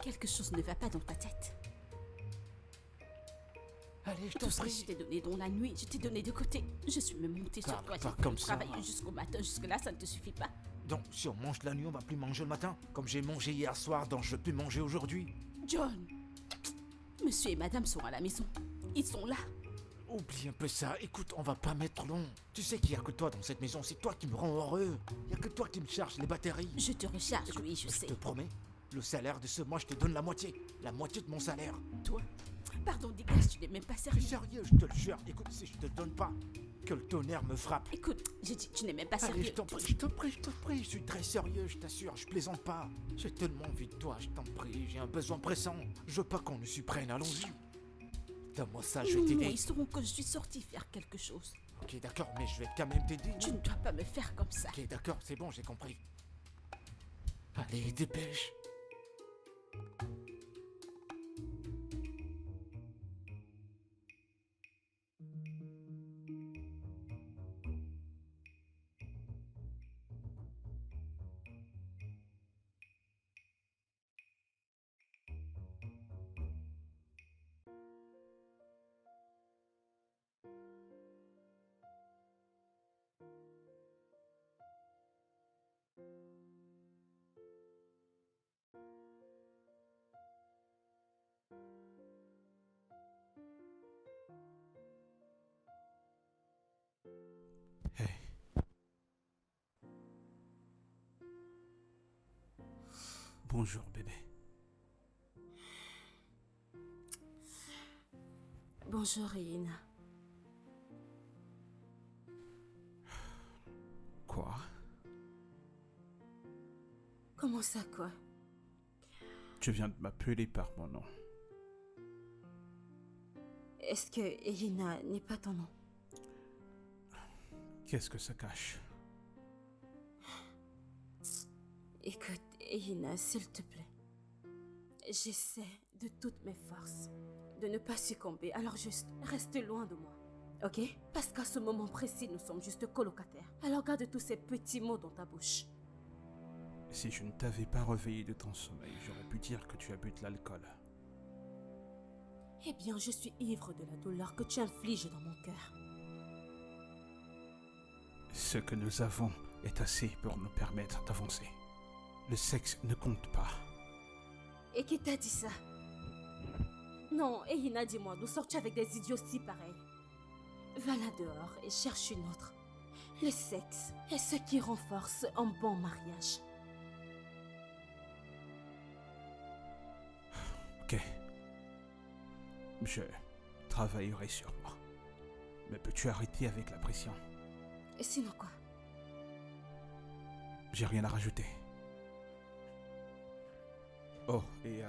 Quelque chose ne va pas dans ta tête. Allez, je Tout t'en ce que je prie. t'ai donné dans la nuit, je t'ai donné de côté. Je suis même montée sur Parle toi. pas J'ai comme pu ça. travailler jusqu'au matin. Jusque-là, ça ne te suffit pas. Donc, si on mange la nuit, on va plus manger le matin. Comme j'ai mangé hier soir, donc je veux plus manger aujourd'hui. John, monsieur et madame sont à la maison. Ils sont là. Oublie un peu ça. Écoute, on va pas mettre long. Tu sais qu'il y a que toi dans cette maison. C'est toi qui me rends heureux. Il y a que toi qui me charge les batteries. Je te recharge, oui, je Je sais. te promets, le salaire de ce mois, je te donne la moitié. La moitié de mon salaire. Toi, pardon, dégage, tu n'es même pas T'es sérieux. sérieux, je te le jure. Écoute, si je te donne pas, que le tonnerre me frappe. Écoute, j'ai dit, tu n'es même pas Allez, sérieux. je t'en prie, je t'en prie, je t'en prie. Je suis très sérieux, je t'assure, je plaisante pas. J'ai tellement envie de toi, je t'en prie. J'ai un besoin pressant. Je veux pas qu'on nous supprenne, allons-y. Donne-moi ça, je vais Non, t'aider. ils sauront que je suis sortie faire quelque chose. Ok, d'accord, mais je vais quand même t'aider. Tu ne dois pas me faire comme ça. Ok, d'accord, c'est bon, j'ai compris. Allez, dépêche. Hey. Bonjour, bébé. Bonjour, Ina. Quoi? Comment ça, quoi? Tu viens de m'appeler par mon nom. Est-ce que Elina n'est pas ton nom? Qu'est-ce que ça cache? Écoute, Elina, s'il te plaît. J'essaie de toutes mes forces de ne pas succomber, alors juste reste loin de moi. Ok? Parce qu'à ce moment précis, nous sommes juste colocataires. Alors garde tous ces petits mots dans ta bouche. Si je ne t'avais pas réveillé de ton sommeil, j'aurais pu dire que tu as bu de l'alcool. Eh bien, je suis ivre de la douleur que tu infliges dans mon cœur. Ce que nous avons est assez pour nous permettre d'avancer. Le sexe ne compte pas. Et qui t'a dit ça? Non, Elina, dis-moi, d'où sors-tu avec des idiots si pareils? Va là dehors et cherche une autre. Le sexe est ce qui renforce un bon mariage. Ok. Je travaillerai sur moi. Mais peux-tu arrêter avec la pression? Et sinon quoi? J'ai rien à rajouter. Oh, et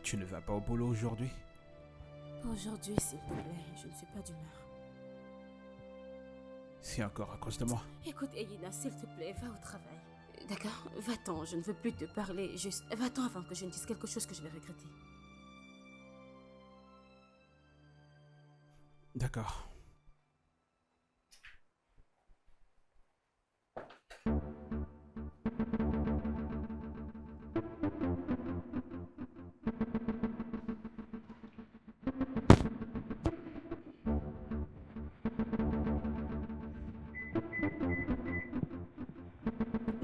tu ne vas pas au boulot aujourd'hui? Aujourd'hui, s'il te plaît, je ne suis pas d'humeur. C'est encore à cause de moi. Écoute, Eyina, s'il te plaît, va au travail. D'accord? Va-t'en, je ne veux plus te parler. Juste, va-t'en avant que je ne dise quelque chose que je vais regretter. D'accord.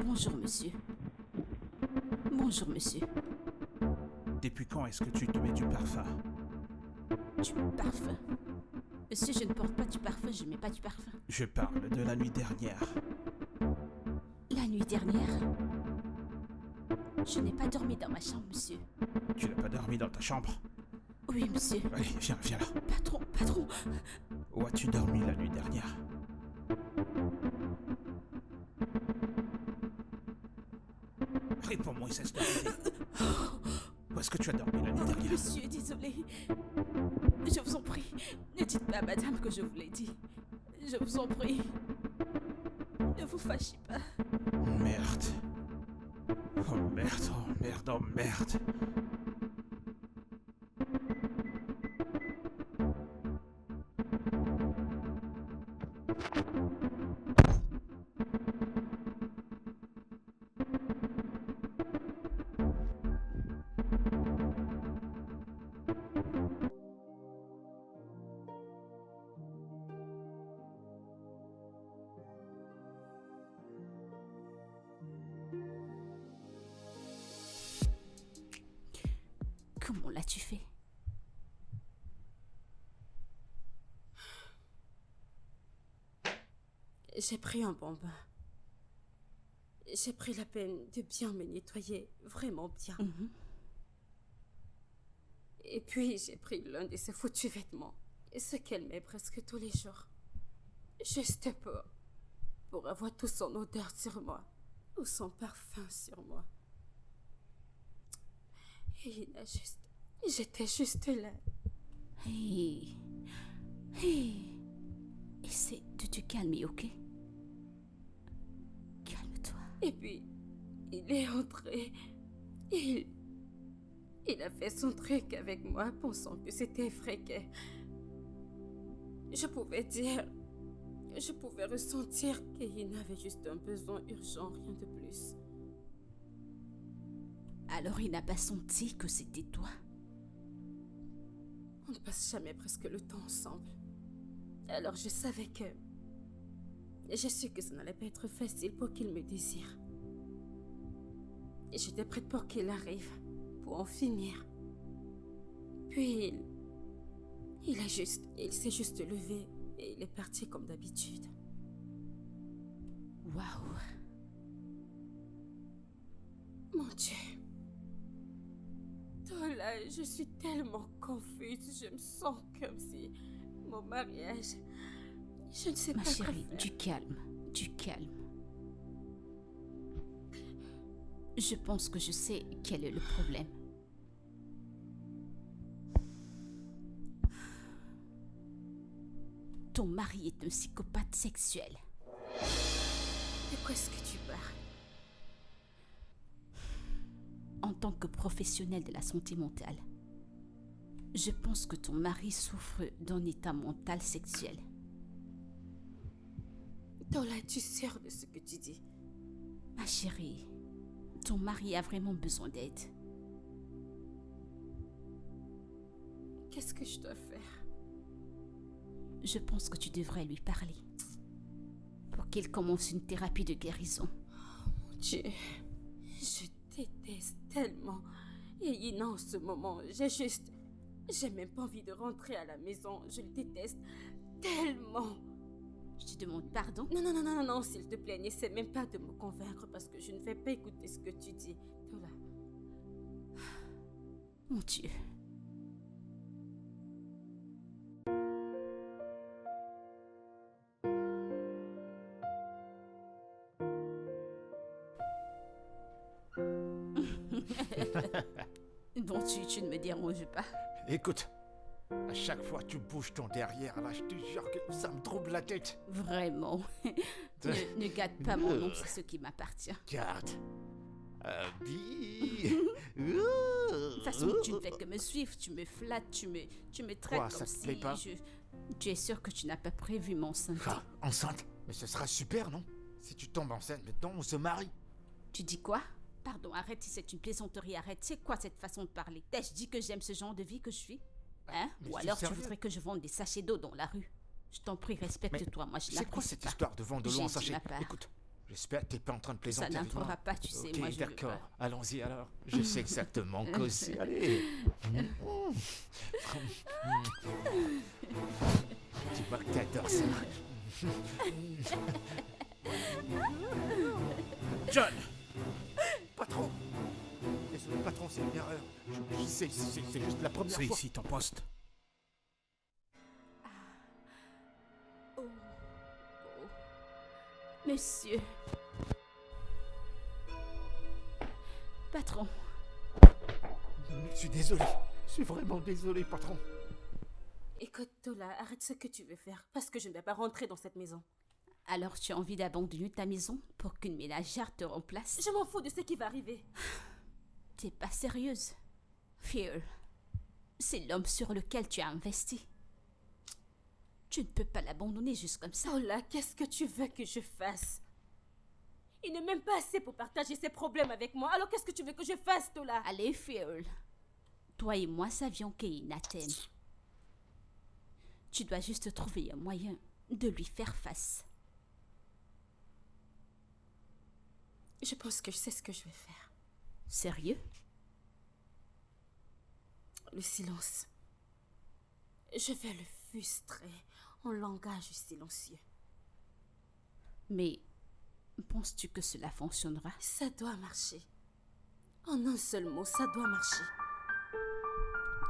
Bonjour, monsieur. Bonjour, monsieur. Depuis quand est-ce que tu te mets du parfum? Du parfum. Monsieur, je ne porte pas du parfum, je ne mets pas du parfum. Je parle de la nuit dernière. La nuit dernière, je n'ai pas dormi dans ma chambre, monsieur. Tu n'as pas dormi dans ta chambre? Oui, monsieur. Allez, viens là. Patron. Où as-tu dormi la nuit dernière? Réponds-moi, cesse de rêver. Où est-ce que tu as dormi la nuit dernière? Monsieur, désolé. Je vous en prie, ne dites pas à madame que je vous l'ai dit. Je vous en prie. Ne vous fâchez pas. Merde. Oh merde, oh merde, oh merde. Comment l'as-tu fait? J'ai pris un bon bain. J'ai pris la peine de bien me nettoyer, vraiment bien. Et puis j'ai pris l'un de ses foutus vêtements, ce qu'elle met presque tous les jours. Juste pour avoir tout son odeur sur moi, ou son parfum sur moi. Et j'étais juste là. Hey. Essaie de te calmer, ok? Calme-toi. Et puis, il est entré. Il a fait son truc avec moi, pensant que c'était fréquent. Je pouvais ressentir qu'il avait juste un besoin urgent, rien de plus. Alors il n'a pas senti que c'était toi? On ne passe jamais presque le temps ensemble. Alors je savais que... J'ai su que ça n'allait pas être facile pour qu'il me désire. Et j'étais prête pour qu'il arrive, pour en finir. Puis il s'est juste levé et il est parti comme d'habitude. Waouh! Mon Dieu. Tola, je suis tellement confuse. Je me sens comme si mon mariage... Je ne sais Ma pas chérie, quoi faire. du calme. Je pense que je sais quel est le problème. Ton mari est un psychopathe sexuel. De quoi est-ce que tu parles? En tant que professionnel de la santé mentale, je pense que ton mari souffre d'un état mental sexuel. Tola, es-tu sûre de ce que tu dis? Ma chérie, ton mari a vraiment besoin d'aide. Qu'est-ce que je dois faire? Je pense que tu devrais lui parler pour qu'il commence une thérapie de guérison. Mon Dieu, je déteste tellement. Et en ce moment, j'ai même pas envie de rentrer à la maison. Je le déteste tellement. Je te demande pardon. Non, s'il te plaît, n'essaie même pas de me convaincre parce que je ne vais pas écouter ce que tu dis. Tola. Mon Dieu. Donc tu ne me déranges pas. Écoute, à chaque fois tu bouges ton derrière, là, je te jure que ça me trouble la tête. Vraiment. Ne gâte pas mon nom, c'est ce qui m'appartient. Garde. Abby. De toute façon, tu ne fais que me suivre, tu me flattes, tu me traites Quoi, comme ça te si plaît pas? Tu es sûr que tu n'as pas prévu mon santé. Quoi, enceinte? Mais ce sera super, non? Si tu tombes enceinte maintenant, on se marie. Tu dis quoi? Pardon, arrête si c'est une plaisanterie, arrête. C'est quoi cette façon de parler? T'ai-je dit que j'aime ce genre de vie que je suis? Hein? Mais Ou c'est alors tu sérieux. voudrais que je vende des sachets d'eau dans la rue? Je t'en prie, respecte-toi, moi je C'est quoi n'apprécie cette pas. histoire de vendre de l'eau J'ai en dit sachet? ma part. Écoute, j'espère que t'es pas en train de Ça plaisanter avec moi. n'entrera pas, tu sais, Ok, moi je veux d'accord. pas. Allons-y alors. Je sais exactement qu'aussi. Allez. Dis-moi que t'adores ça. John! Patron. Désolé, patron, c'est une erreur. C'est juste la première C'est fois. ici ton poste. Oh. Monsieur. Patron, Je suis désolé. Je suis vraiment désolé, patron. Écoute, Tola, arrête ce que tu veux faire, parce que je ne vais pas rentrer dans cette maison. alors tu as envie d'abandonner ta maison pour qu'une ménagère te remplace? Je m'en fous de ce qui va arriver. T'es pas sérieuse. Fear, c'est l'homme sur lequel tu as investi. Tu ne peux pas l'abandonner juste comme ça. Tola, qu'est-ce que tu veux que je fasse? Il ne m'aime pas assez pour partager ses problèmes avec moi, alors qu'est-ce que tu veux que je fasse, Tola? Allez, Fear. Toi et moi savions qu'Eina t'aime. Tu dois juste trouver un moyen de lui faire face. Je pense que je sais ce que je vais faire. Sérieux? Le silence. Je vais le frustrer en langage silencieux. Mais penses-tu que cela fonctionnera? Ça doit marcher. En un seul mot, ça doit marcher.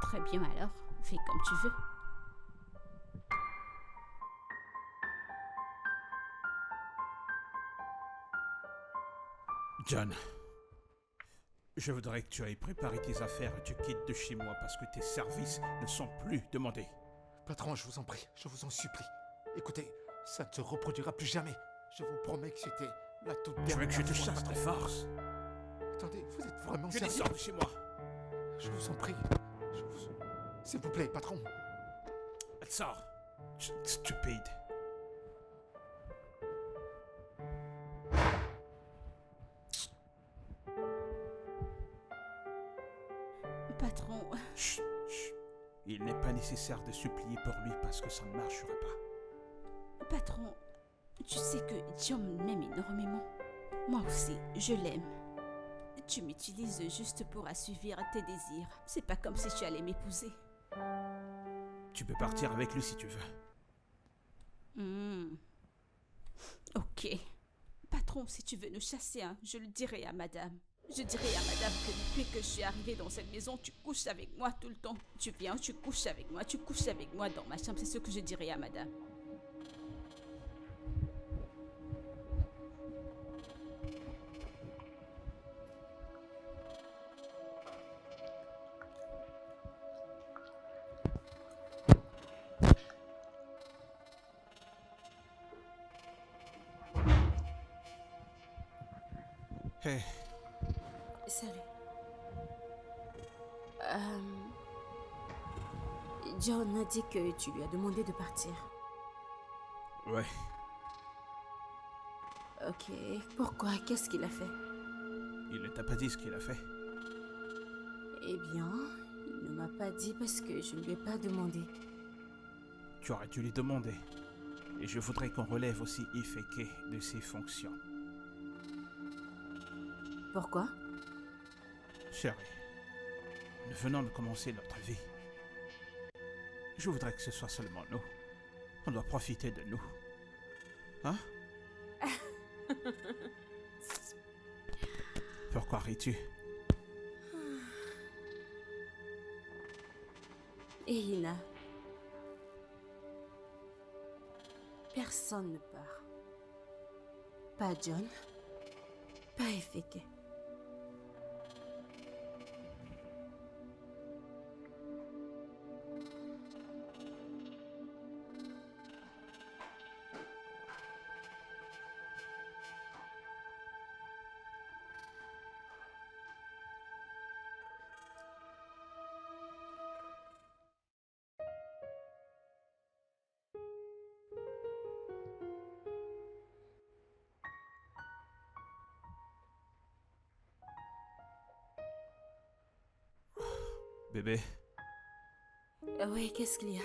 Très bien alors, fais comme tu veux. John, je voudrais que tu ailles préparer tes affaires et tu quittes de chez moi parce que tes services ne sont plus demandés. Patron, je vous en prie, je vous en supplie. Écoutez, ça ne se reproduira plus jamais. Je vous promets que c'était la toute Tu veux dernière que je te fois, chasse de patron. force? Attendez, vous êtes vraiment Que sérieux? descends de chez moi. Je vous en prie. S'il vous plaît, patron. Elle sort. Stupide. Patron, Chut, chut. Il n'est pas nécessaire de supplier pour lui parce que ça ne marchera pas. patron, tu sais que John m'aime énormément. Moi aussi, je l'aime. Tu m'utilises juste pour assouvir tes désirs. C'est pas comme si tu allais m'épouser. Tu peux partir avec lui si tu veux. Ok. Patron, si tu veux nous chasser, hein, je le dirai à madame. Je dirai à madame que depuis que je suis arrivée dans cette maison, tu couches avec moi tout le temps. Tu viens, tu couches avec moi dans ma chambre. C'est ce que je dirai à madame. Hé, Salut. John a dit que tu lui as demandé de partir. ouais. Ok, pourquoi? Qu'est-ce qu'il a fait? Il ne t'a pas dit ce qu'il a fait. Eh bien, il ne m'a pas dit parce que je ne lui ai pas demandé. Tu aurais dû lui demander. Et je voudrais qu'on relève aussi Ifeke de ses fonctions. Pourquoi? Chérie, nous venons de commencer notre vie. Je voudrais que ce soit seulement nous. On doit profiter de nous. Hein? Pourquoi ris-tu? Et Ina. Personne ne part. Pas John. Pas Ifeke. Bébé, Oui, qu'est-ce qu'il y a?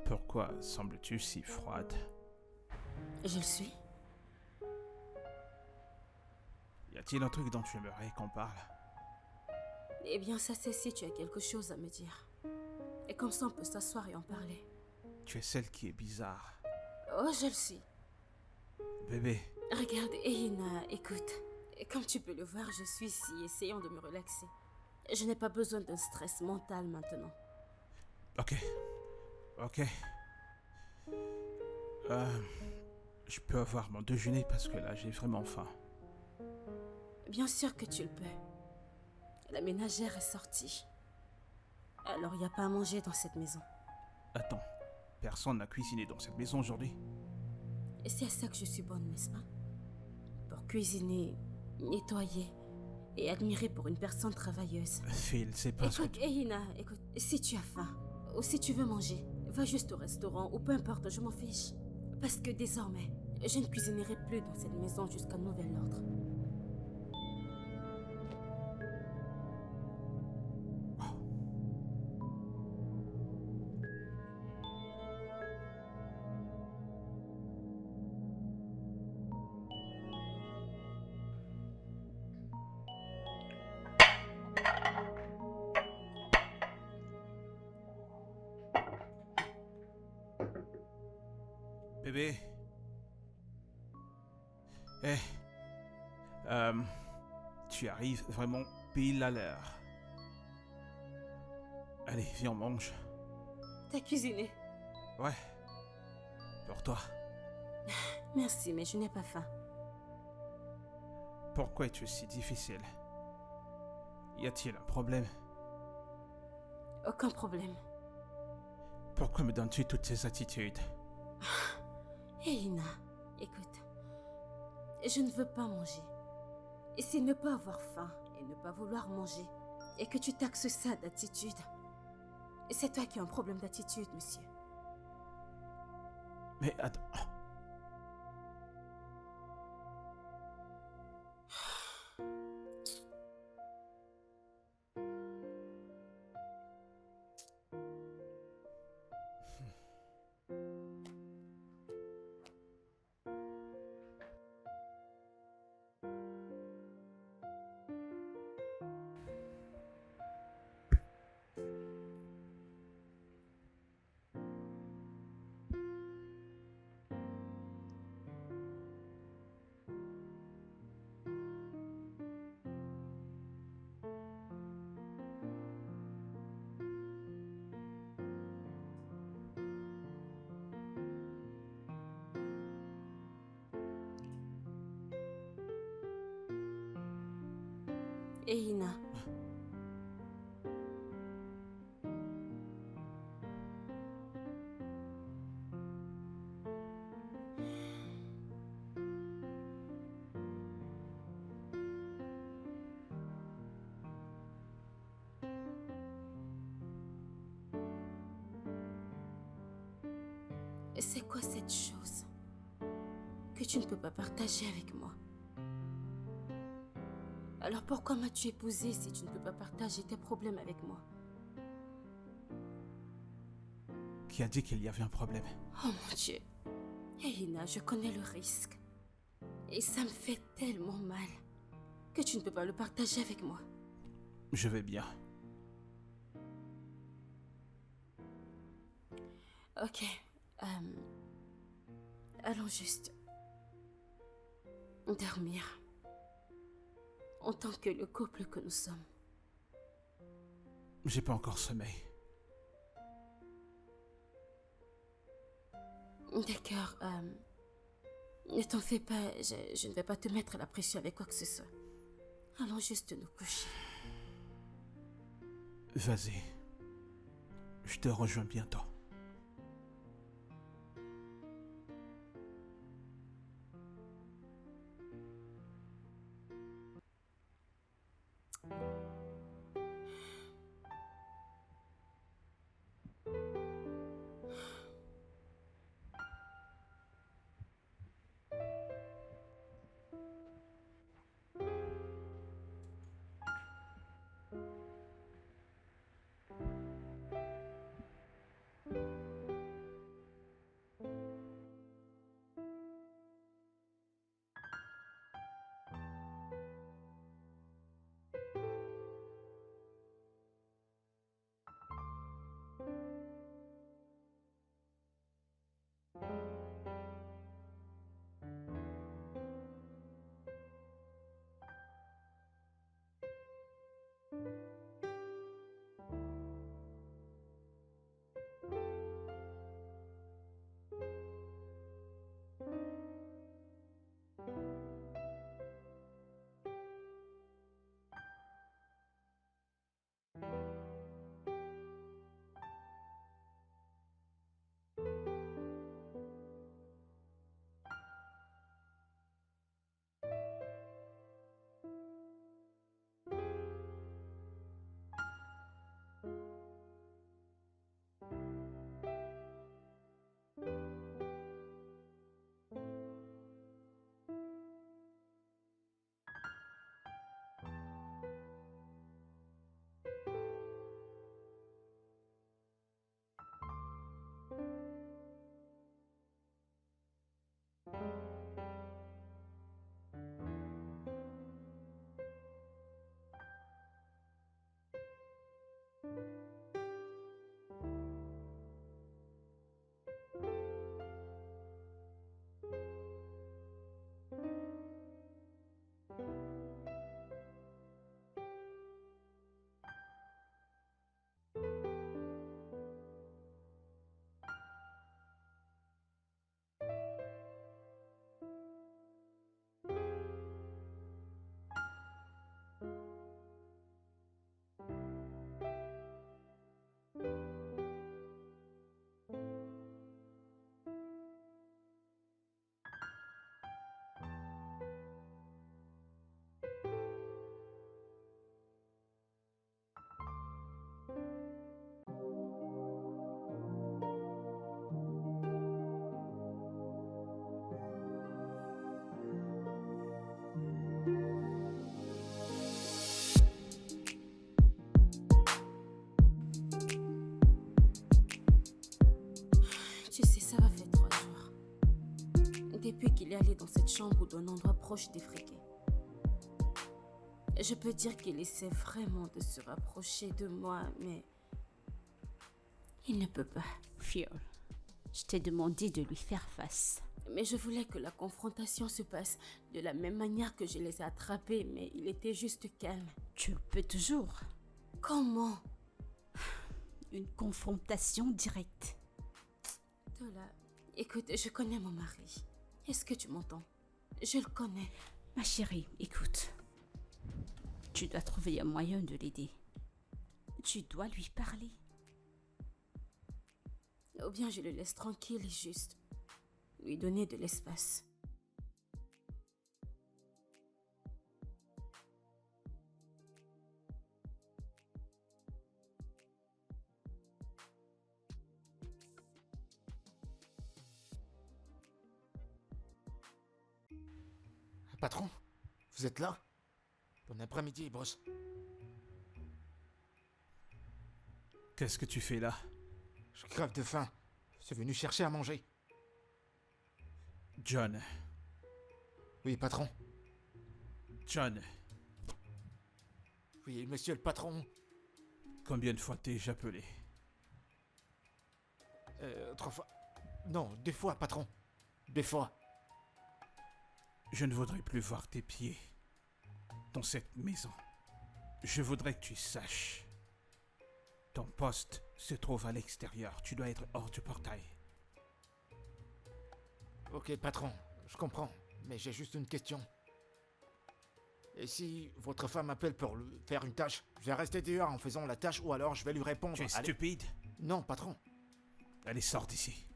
pourquoi sembles-tu si froide? Je le suis. Y a-t-il un truc dont tu aimerais qu'on parle? Eh bien, ça c'est si tu as quelque chose à me dire. Et comme ça, on peut s'asseoir et en parler. Tu es celle qui est bizarre. Oh, je le suis. Bébé, Regarde, Eina, écoute. Comme tu peux le voir, je suis ici, essayant de me relaxer. Je n'ai pas besoin d'un stress mental maintenant. ok. Ok. Euh, je peux avoir mon déjeuner parce que là j'ai vraiment faim. Bien sûr que tu le peux. La ménagère est sortie. Alors, il n'y a pas à manger dans cette maison. Attends, personne n'a cuisiné dans cette maison aujourd'hui? Et c'est à ça que je suis bonne, n'est-ce pas? Pour cuisiner, nettoyer et admirer pour une personne travailleuse. Phil, c'est pas ce que Écoute, Eina, écoute, si tu as faim ou si tu veux manger, va juste au restaurant ou peu importe, je m'en fiche. Parce que désormais, je ne cuisinerai plus dans cette maison jusqu'à nouvel ordre. Bébé. Eh. Tu arrives vraiment pile à l'heure. Allez, viens, on mange. T'as cuisiné? Ouais. Pour toi. Merci, mais je n'ai pas faim. Pourquoi es-tu si difficile? Y a-t-il un problème? Aucun problème. Pourquoi me donnes-tu toutes ces attitudes? Eina, écoute, je ne veux pas manger. Et c'est ne pas avoir faim et ne pas vouloir manger. Et que tu taxes ça d'attitude. C'est toi qui as un problème d'attitude, monsieur. Mais attends. Eina. C'est quoi cette chose que tu ne peux pas partager avec moi? Alors pourquoi m'as-tu épousée si tu ne peux pas partager tes problèmes avec moi? Qui a dit qu'il y avait un problème? Oh mon Dieu. Eina, je connais le risque. Et ça me fait tellement mal que tu ne peux pas le partager avec moi. Je vais bien. Ok. Allons juste dormir. En tant que le couple que nous sommes. J'ai pas encore sommeil. D'accord. Ne t'en fais pas. Je ne vais pas te mettre la pression avec quoi que ce soit. Allons juste nous coucher. Vas-y. Je te rejoins bientôt. depuis qu'il est allé dans cette chambre ou d'un endroit proche des friquets. Je peux dire qu'il essaie vraiment de se rapprocher de moi, mais il ne peut pas. Fiole, je t'ai demandé de lui faire face. Mais je voulais que la confrontation se passe de la même manière que je les ai attrapés, mais il était juste calme. Tu le peux toujours. Comment? Une confrontation directe. Tola, écoute, je connais mon mari. Est-ce que tu m'entends? Je le connais. Ma chérie, écoute. Tu dois trouver un moyen de l'aider. Tu dois lui parler. Ou bien je le laisse tranquille et juste lui donner de l'espace. Patron, vous êtes là? Bon après-midi, boss. Qu'est-ce que tu fais là? Je crève de faim. Je suis venu chercher à manger. John. Oui, patron. John, Oui, monsieur le patron. combien de fois t'ai-je appelé? 3 fois. Non, 2 fois, patron. 2 fois. Je ne voudrais plus voir tes pieds dans cette maison. Je voudrais que tu saches. Ton poste se trouve à l'extérieur. Tu dois être hors du portail. Ok, patron, je comprends. Mais j'ai juste une question. Et si votre femme appelle pour faire une tâche, je vais rester dehors en faisant la tâche ou alors je vais lui répondre. Tu es Allez. stupide? Non, patron. Allez, sors d'ici.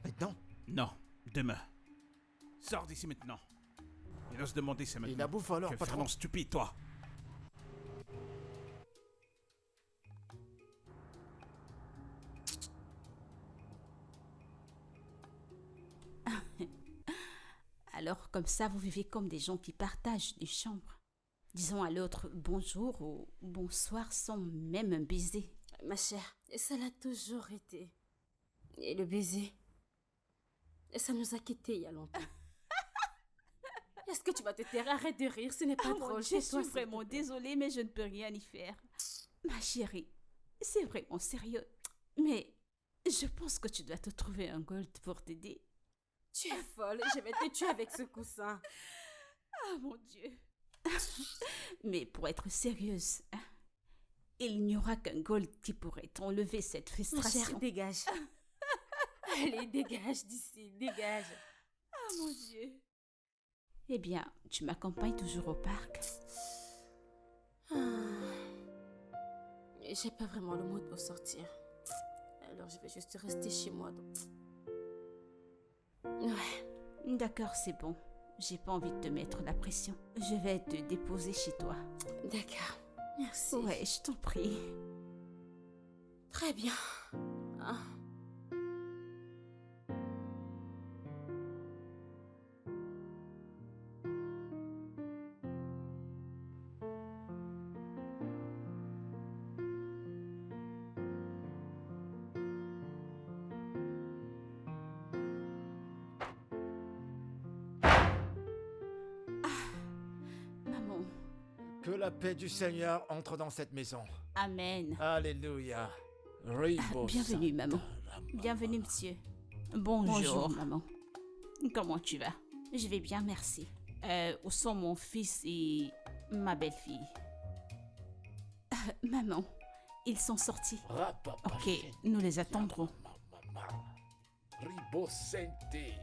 Maintenant? Non, demain. Sors d'ici maintenant. Il ose demander, c'est maintenant. Et la bouffe alors, Tu es patron? vraiment stupide, toi. Alors, comme ça, vous vivez comme des gens qui partagent une chambre. Disons à l'autre bonjour ou bonsoir sans même un baiser. Ma chère, ça l'a toujours été. Et le baiser, ça nous a quittés il y a longtemps. Est-ce que tu vas te taire? Arrête de rire, ce n'est pas drôle. Je Tais-toi, suis s'il vraiment te plaît. désolée, mais je ne peux rien y faire. Ma chérie, c'est vraiment sérieux. Mais je pense que tu dois te trouver un gold pour t'aider. Tu es folle, je vais te tuer avec ce coussin. Ah mon Dieu. Mais pour être sérieuse, hein, il n'y aura qu'un gold qui pourrait t'enlever cette Ma frustration. chère, dégage. Allez, dégage d'ici, dégage. Ah mon Dieu. Eh bien, tu m'accompagnes toujours au parc. J'ai pas vraiment le mood pour sortir. Alors je vais juste rester chez moi. Ouais, D'accord, c'est bon. J'ai pas envie de te mettre la pression. Je vais te déposer chez toi. d'accord. Merci. Ouais, je t'en prie. Très bien. Ah. Maman. Que la paix du Seigneur entre dans cette maison. Amen. Alléluia. Ribo Bienvenue, maman. Santa. Bienvenue, monsieur. Bonjour, maman. Comment tu vas? Je vais bien, merci. Où sont mon fils et ma belle-fille? Maman, ils sont sortis. Ok, nous les attendrons. Ribo Sente.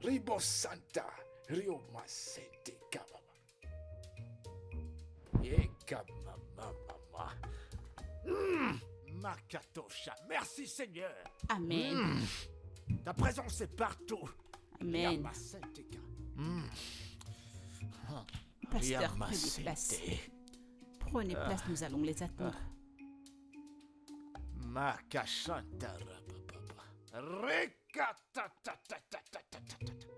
Ribo Santa. Rio Masente Kababa. Mama. Makatosha. Merci Seigneur. Amen. Ta présence est partout. Amen. Yamasenteka. Pasteur, prenez place. Prenez place, nous allons les attendre. Makashanta.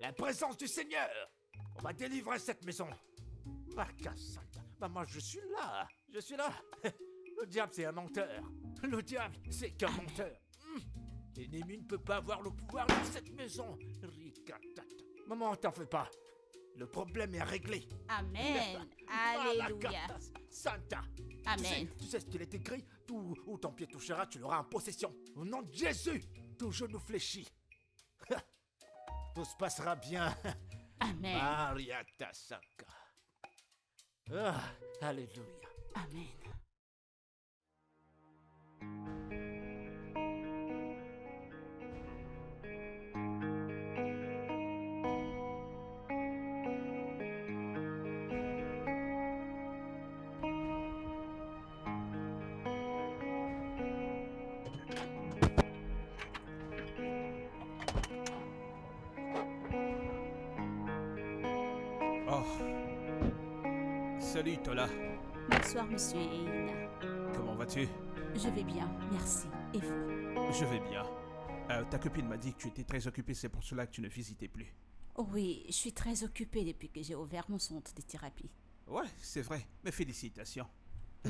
La présence du Seigneur. On va délivrer cette maison. Makasanta. Maman, je suis là. Je suis là. Le diable, c'est un menteur. Le diable, c'est qu'un menteur. L'ennemi ne peut pas avoir le pouvoir de cette maison. Rikatata. Maman, t'en fais pas. Le problème est réglé. Amen. Alléluia. Santa. Amen. Tu sais ce qu'il est écrit? Tout où ton pied touchera, tu l'auras en possession. Au nom de Jésus, tout genou fléchi. Tout se passera bien. Amen. Maria Tasaka. Ah, alléluia. Amen. Oh. Salut, Tola. Bonsoir, monsieur Eina. Comment vas-tu? Je vais bien, merci. Et vous? Je vais bien. Ta copine m'a dit que tu étais très occupé, c'est pour cela que tu ne visitais plus. Oui, je suis très occupée depuis que j'ai ouvert mon centre de thérapie. Ouais, c'est vrai, mais félicitations.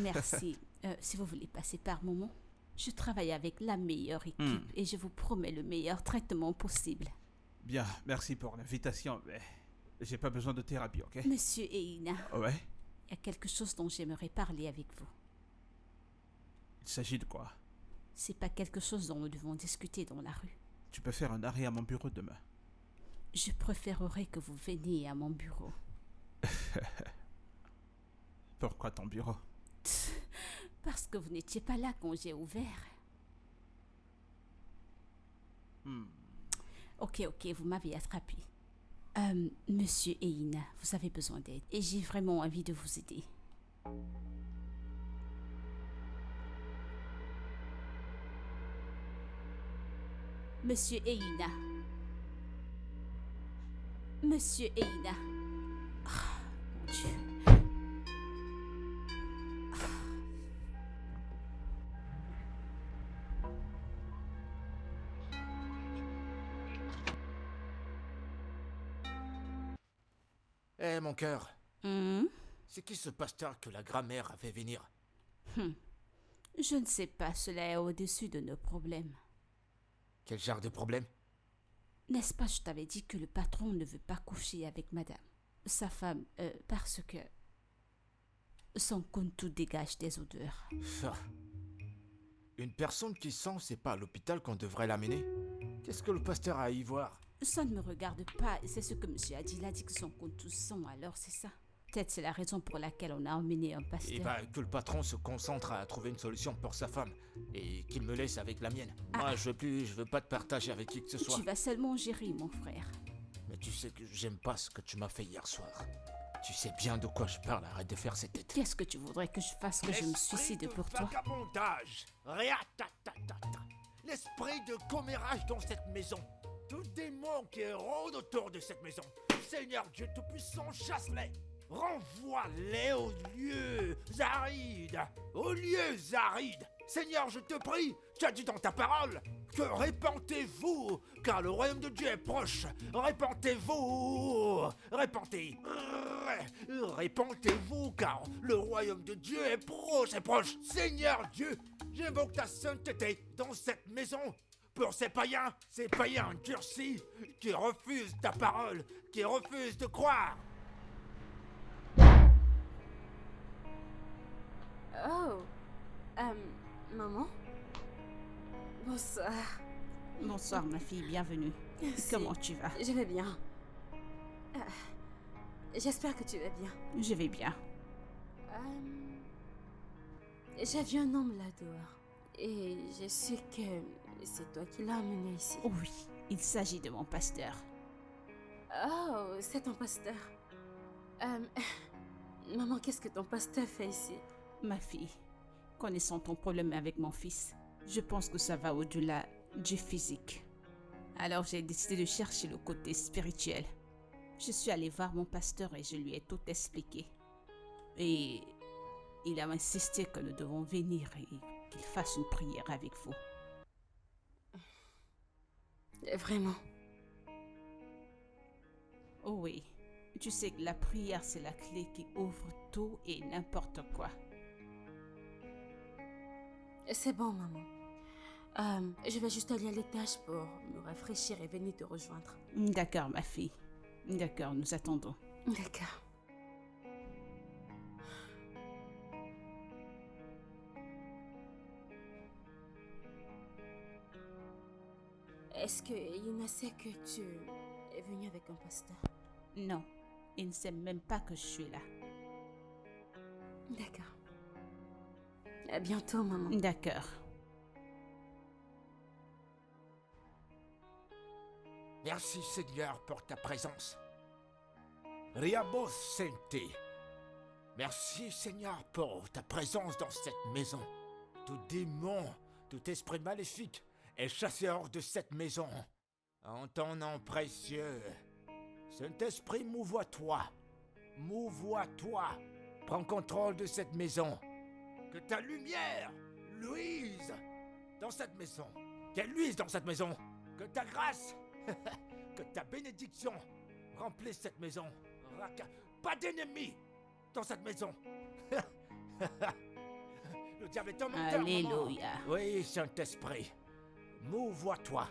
Merci. Si vous voulez passer par moment, je travaille avec la meilleure équipe et je vous promets le meilleur traitement possible. Bien, merci pour l'invitation, mais j'ai pas besoin de thérapie, ok? Monsieur Eina, Ouais? il y a quelque chose dont j'aimerais parler avec vous. Il s'agit de quoi? C'est pas quelque chose dont nous devons discuter dans la rue. Tu peux faire un arrêt à mon bureau demain. Je préférerais que vous veniez à mon bureau. Pourquoi ton bureau? Parce que vous n'étiez pas là quand j'ai ouvert. Ok, vous m'avez attrapé. Monsieur Eina, vous avez besoin d'aide et j'ai vraiment envie de vous aider. Monsieur Eina. Monsieur Eina. Ah, mon Dieu. Eh, mon cœur, Hum? c'est qui ce pasteur que la grand-mère a fait venir? Je ne sais pas, cela est au-dessus de nos problèmes. Quel genre de problème? N'est-ce pas, je t'avais dit que le patron ne veut pas coucher avec madame, sa femme, parce que son kuntu dégage des odeurs. Ah. Une personne qui sent, c'est pas à l'hôpital qu'on devrait l'amener? Qu'est-ce que le pasteur a à y voir? Ça ne me regarde pas, c'est ce que monsieur a dit. Il a dit que son kuntu sent, alors c'est ça. Peut-être c'est la raison pour laquelle on a emmené un pasteur. Eh ben, que le patron se concentre à trouver une solution pour sa femme et qu'il me laisse avec la mienne. Moi, je veux pas te partager avec qui que ce soit. Tu vas seulement gérer, mon frère. Mais tu sais que j'aime pas ce que tu m'as fait hier soir. Tu sais bien de quoi je parle, arrête de faire cette tête. Qu'est-ce que tu voudrais que je fasse, que je me suicide pour toi? Vagabondage, réatatatata. L'esprit de commérage dans cette maison. Tout démon qui rôde autour de cette maison. Seigneur Dieu Tout-Puissant, chasse-les. Renvoie-les aux lieux arides. Aux lieux arides. Seigneur, je te prie, tu as dit dans ta parole que répentez-vous, car le royaume de Dieu est proche. Répentez-vous. Répentez-vous, car le royaume de Dieu est proche. Seigneur Dieu, j'invoque ta sainteté dans cette maison. Pour ces païens endurcis qui refusent ta parole, qui refusent de croire. Oh, maman? Bonsoir. Bonsoir, ma fille, bienvenue. Merci. Comment tu vas? Je vais bien. J'espère que tu vas bien. Je vais bien. J'ai vu un homme là dehors. Et je sais que c'est toi qui l'as amené ici. Oui, il s'agit de mon pasteur. Oh, c'est ton pasteur. Maman, qu'est-ce que ton pasteur fait ici? Ma fille, connaissant ton problème avec mon fils, je pense que ça va au-delà du physique. Alors j'ai décidé de chercher le côté spirituel. Je suis allée voir mon pasteur et je lui ai tout expliqué. Et il a insisté que nous devons venir et qu'il fasse une prière avec vous. Vraiment? Oh oui, tu sais que la prière c'est la clé qui ouvre tout et n'importe quoi. C'est bon, maman. Je vais juste aller à l'étage pour me rafraîchir et venir te rejoindre. D'accord, ma fille. D'accord, nous attendons. D'accord. Est-ce que Ina sait que tu es venu avec un pasteur? Non, il ne sait même pas que je suis là. D'accord. À bientôt, maman. D'accord. Merci Seigneur pour ta présence. Riabo Sente. Merci Seigneur pour ta présence dans cette maison. Tout démon, tout esprit maléfique est chassé hors de cette maison. En ton nom précieux, Saint-Esprit, mouvoie-toi. Mouvoie-toi. Prends contrôle de cette maison. Que ta lumière luise dans cette maison. Qu'elle luise dans cette maison. Que ta grâce, que ta bénédiction remplisse cette maison. Pas d'ennemis dans cette maison. Le diable est un menteur. Alléluia. Maman. Oui, Saint-Esprit. Mouvoie-toi.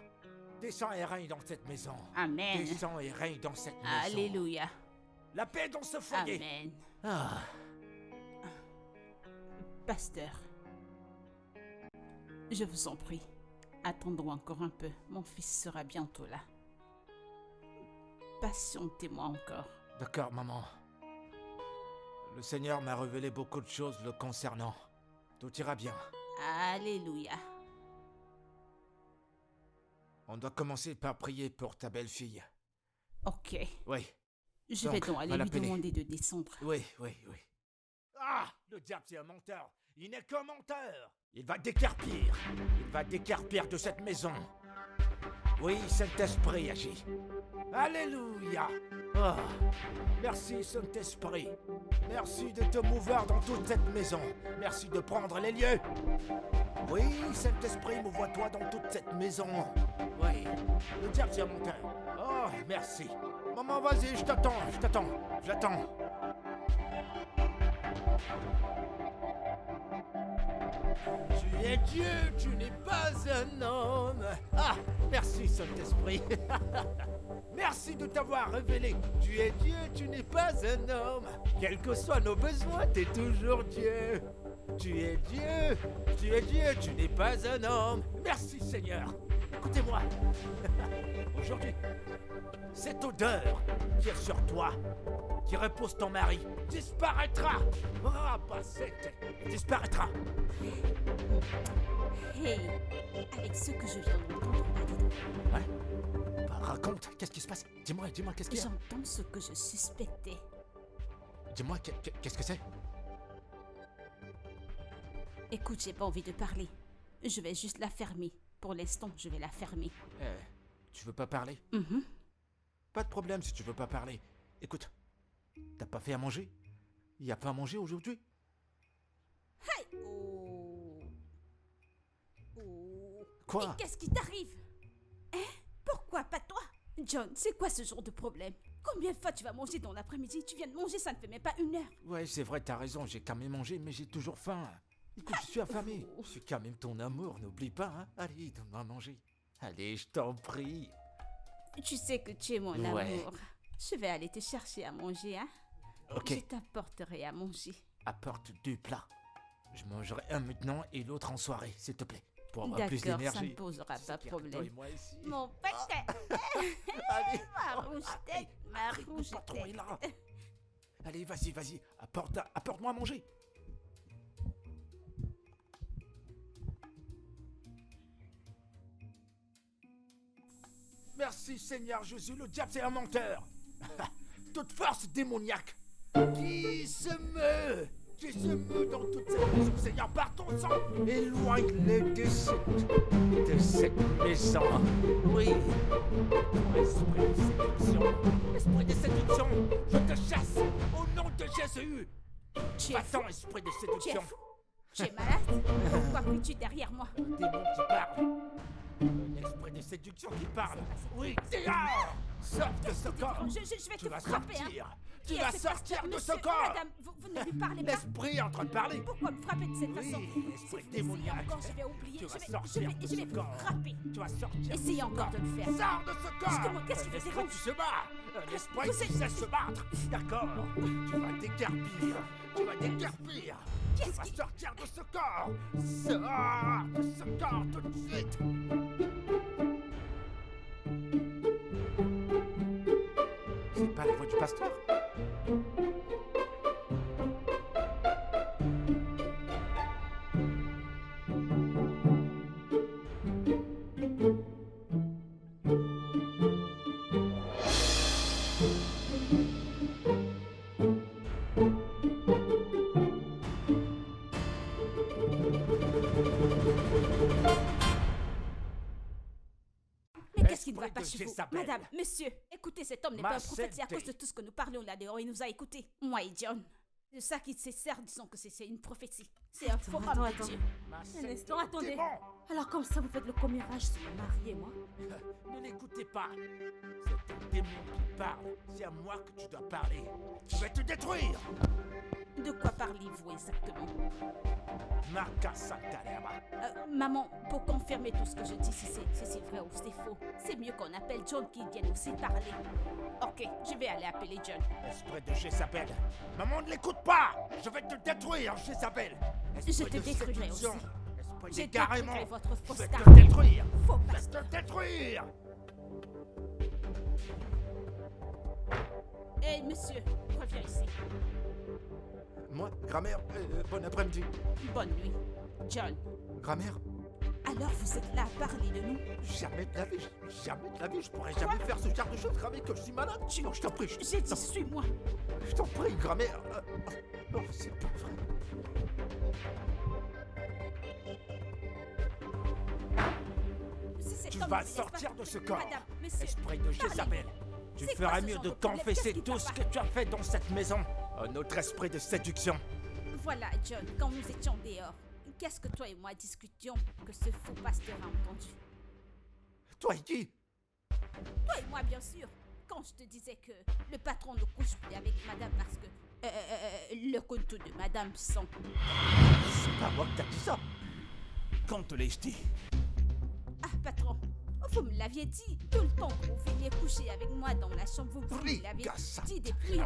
Descends et règne dans cette maison. Amen. Descends et règne dans cette maison. Alléluia. La paix dans ce foyer. Amen. Ah. Pasteur, je vous en prie, attendons encore un peu. Mon fils sera bientôt là. Patientez-moi encore. D'accord, maman. Le Seigneur m'a révélé beaucoup de choses le concernant. Tout ira bien. Alléluia. On doit commencer par prier pour ta belle-fille. Ok. Oui, Je vais Donc, donc va aller lui l'appeler. demander de descendre. oui. Ah, le diable c'est un menteur. Il n'est qu'un menteur. Il va décarpir. Il va décarpir de cette maison. Oui, Saint-Esprit agit. Alléluia. Ah, merci Saint-Esprit. Merci de te mouvoir dans toute cette maison. Merci de prendre les lieux. Oui, Saint-Esprit, mouvoie-toi dans toute cette maison. Oui, le diable c'est un menteur. Oh, merci. Maman, vas-y, je t'attends. Tu es Dieu, tu n'es pas un homme. Ah, merci Saint-Esprit. Merci de t'avoir révélé. Tu es Dieu, tu n'es pas un homme. Quels que soient nos besoins, t'es toujours Dieu. Tu es Dieu, tu n'es pas un homme. Merci Seigneur. Écoutez-moi. Aujourd'hui, cette odeur qui est sur toi, qui repose ton mari, disparaîtra. Disparaîtra. Hey, avec ce que je viens d'entendre, Ouais. Bah, raconte, qu'est-ce qui se passe? Dis-moi, qu'est-ce qu'il y a? j'entends ce que je suspectais. Dis-moi, qu'est-ce que c'est? Écoute, j'ai pas envie de parler. Je vais juste la fermer. Pour l'instant, je vais la fermer. Tu veux pas parler? Mhm. Pas de problème si tu veux pas parler. Écoute, t'as pas fait à manger? Il y a pas à manger aujourd'hui? Oh. Quoi? Mais qu'est-ce qui t'arrive? Hein? Pourquoi pas toi? John, c'est quoi ce genre de problème? Combien de fois tu vas manger dans l'après-midi? Tu viens de manger, ça ne fait même pas 1 heure. Ouais, c'est vrai, t'as raison, j'ai quand même mangé, mais j'ai toujours faim. Écoute, je suis affamé. Je suis quand même ton amour, n'oublie pas, hein. Allez, donne-moi à manger. Allez, je t'en prie. Tu sais que tu es mon Ouais. amour. Je vais aller te chercher à manger, hein? Ok, Je t'apporterai à manger. apporte 2 plats. Je mangerai un maintenant et l'autre en soirée, s'il te plaît. Pour avoir plus D'accord, ça d'énergie. ne posera C'est pas clair que toi et problème. moi ici. Mon petit, Allez, ma rouge tête, ma le rouge patron est tête. là. Allez, vas-y, apporte-moi à manger. Merci Seigneur Jésus, le diable c'est un menteur. Toute force démoniaque qui se meut dans toute cette maison, Seigneur, par ton sang, éloigne-les de cette maison. Oui, esprit de séduction, je te chasse au nom de Jésus. Tu es fou, Va-t'en, esprit de tu es séduction. fou. Tu es malade? Pourquoi cries-tu derrière moi? Un démon qui parle. Un esprit de séduction qui parle. Oui, dehors! Sors de ce corps. Je vais Tu te vas frapper, hein. sortir. Qui Tu est vas ce sortir pasteur, de ce monsieur, corps. Madame, vous ne lui parlez pas. L'esprit est en train de parler. Pourquoi me frapper de cette façon? Oui, l'esprit Si vous démoniaque. essayez encore, je vais oublier. Tu vas Je sortir de vais ce vous corps. frapper. Tu vas sortir. Essayez de ce encore corps. de le faire. Sors de ce corps. Qu'est-ce qui vous L'esprit dérange? qui se bat. Un esprit Vous qui êtes- sait se battre. D'accord. Tu vas déguerpir. Tu vas déguerpir. Tu vas sortir de ce corps. Sors de ce corps tout de suite. C'est pas la voix du pasteur? Mais qu'est-ce qui ne va Esprit pas de chez vous? Jézabel. Madame, monsieur, écoutez, cet homme n'est Ma pas un prophète, c'est à santé. cause de tout ce que nous parlions là dehors, il nous a écoutés. Moi et John. De ça qui se sert, disons que c'est une prophétie. C'est un faux homme de attends. Dieu. Un instant, attendez. Démon. Alors comme ça, vous faites le commérage sur mon mari et moi? Ne l'écoutez pas. C'est un démon qui parle. C'est à moi que tu dois parler. Je vais te détruire. De quoi parlez-vous exactement? Marca Santalema. Maman, pour confirmer tout ce que je dis, si c'est vrai ou c'est faux, c'est mieux qu'on appelle John qui vienne aussi parler. Ok, je vais aller appeler John. Esprit de Jézabel. Maman, ne l'écoute pas. Je vais te détruire, Jézabel. Je te détruirai aussi. Esprit Je d'égarement. détruirai votre Je fausse vais star. te détruire. Faux Je vais pasteur. te détruire. Hé, monsieur, reviens ici. Moi, grand-mère, bon après-midi. Bonne nuit. John, Grand-mère, alors vous êtes là à parler de nous? jamais de la vie, je pourrais jamais faire ce genre de choses, grand-mère, que je suis malade. Non, je t'en prie, J'ai dit, suis-moi. je t'en prie, grand-mère. Non, c'est pas vrai. C'est cet Tu homme vas qui laisse sortir pas de ce tomber. corps. Madame, monsieur, Esprit de Jézabel, tu C'est feras quoi ce mieux genre de de problème? confesser Qu'est-ce qui tout va ce pas? que tu as fait dans cette maison. Un autre esprit de séduction. Voilà, John, quand nous étions dehors, qu'est-ce que toi et moi discutions que ce faux pasteur a entendu? Toi et qui? Toi et moi, bien sûr. Quand je te disais que le patron ne couche plus avec madame parce que le compte de madame sent. C'est pas moi que t'as dit ça. Quand te l'ai-je dit? Ah, patron, vous me l'aviez dit. Tout le temps que vous veniez coucher avec moi dans la chambre, vous me l'aviez dit depuis.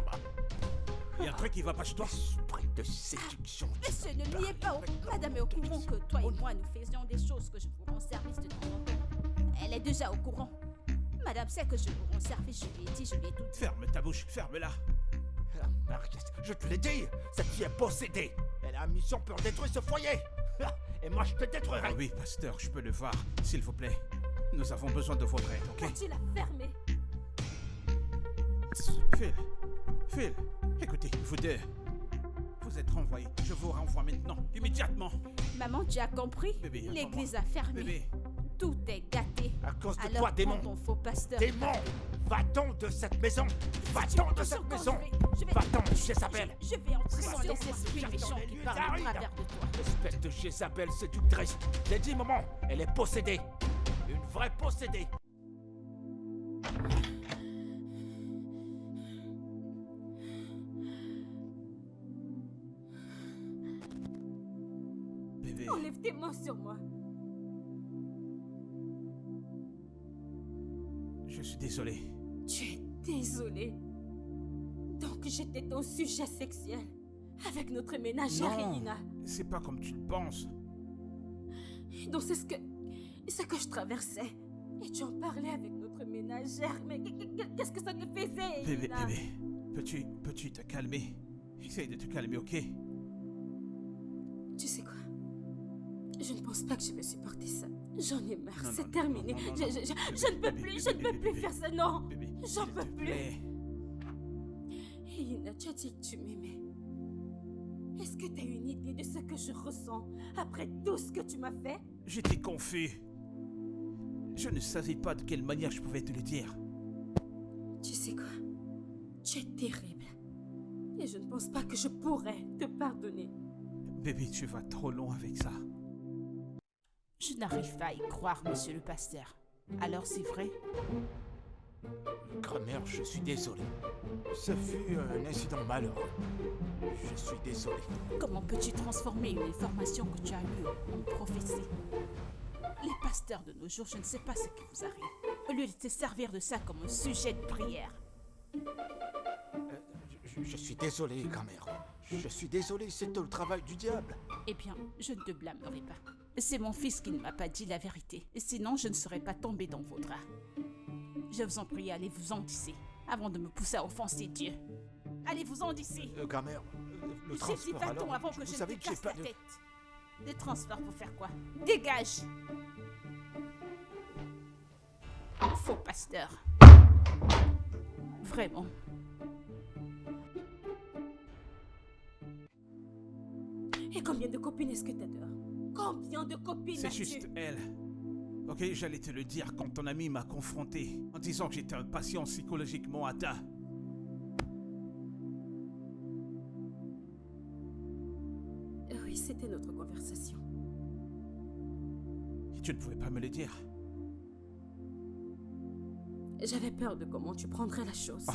Il y a un truc qui va pas chez toi? Esprit de séduction. Monsieur, ne niez pas. Madame est au courant que toi et moi, nous faisions des choses que je vous rends service de temps en temps. Elle est déjà au courant. Madame sait que je vous rends service, je lui ai dit, je lui ai tout dit. Ferme ta bouche, ferme-la. Ah, Mariette, je te l'ai dit, cette fille est possédée. Elle a une mission pour détruire ce foyer. Ah, et moi, je te détruirai. Ah oui, pasteur, je peux le voir, s'il vous plaît. Nous avons besoin de votre aide, ok? Vas-tu la fermer? Phil, écoutez, vous deux. Vous êtes renvoyés. Je vous renvoie maintenant, immédiatement. Maman, tu as compris? Bébé, L'église attends-moi. a fermé. Bébé, Tout est gâté. À cause de Alors toi, démon. prends ton faux pasteur. Démon, va-t'en de cette maison. Va-t'en de cette maison. Va-t'en, Jézabel. Je vais entrer Va-t'en, dans les moi, esprits je cherche méchants dans les qui lieux parlent au arides. travers de toi. Espèce de Jézabel séductrice. J'ai dit, maman, elle est possédée. Une vraie possédée. bébé. Enlève tes mains sur moi. Je suis désolé. Tu es désolé. Donc j'étais ton sujet sexuel. Avec notre ménagère Elina. C'est pas comme tu le penses. Donc c'est ce que je traversais. Et tu en parlais avec notre ménagère. Mais qu'est-ce que ça te faisait, Bébé, Elina? peux-tu te calmer? Essaye de te calmer, ok? Tu sais quoi? Je ne pense pas que je vais supporter ça. J'en ai marre, Non, c'est non, terminé. non, non, Je non, ne peux bébé, plus, je ne bébé, peux plus bébé. faire ça, non. Bébé, J'en s'il peux te plus. plaît. Elina, tu as dit que tu m'aimais. Est-ce que tu as une idée de ce que je ressens après tout ce que tu m'as fait? J'étais confus. Je ne savais pas de quelle manière je pouvais te le dire. Tu sais quoi? Tu es terrible. Et je ne pense pas que je pourrais te pardonner. Bébé, tu vas trop loin avec ça. Je n'arrive pas à y croire, monsieur le pasteur. Alors c'est vrai? Grand-mère, je suis désolé. Ce fut un incident malheureux. Je suis désolé. Comment peux-tu transformer une information que tu as lue en prophétie? Les pasteurs de nos jours, je ne sais pas ce qui vous arrive. Au lieu de te servir de ça comme un sujet de prière. Je suis désolé, grand-mère. Je suis désolé, c'est le travail du diable. Eh bien, je ne te blâmerai pas. C'est mon fils qui ne m'a pas dit la vérité. Sinon, je ne serais pas tombée dans vos draps. Je vous en prie, allez-vous-en d'ici, avant de me pousser à offenser Dieu. Allez-vous-en d'ici. Grand-mère, le J'ai dit transport va-t'en alors... avant que vous je ne savez te que j'ai casse pas la de... tête. Le transport pour faire quoi? Dégage. Faux pasteur. Vraiment. Et combien de copines est-ce que t'as dehors? Combien de copines C'est as-tu? juste elle. Ok, j'allais te le dire quand ton ami m'a confronté en disant que j'étais un patient psychologiquement atteint. Oui, c'était notre conversation. Et tu ne pouvais pas me le dire. J'avais peur de comment tu prendrais la chose.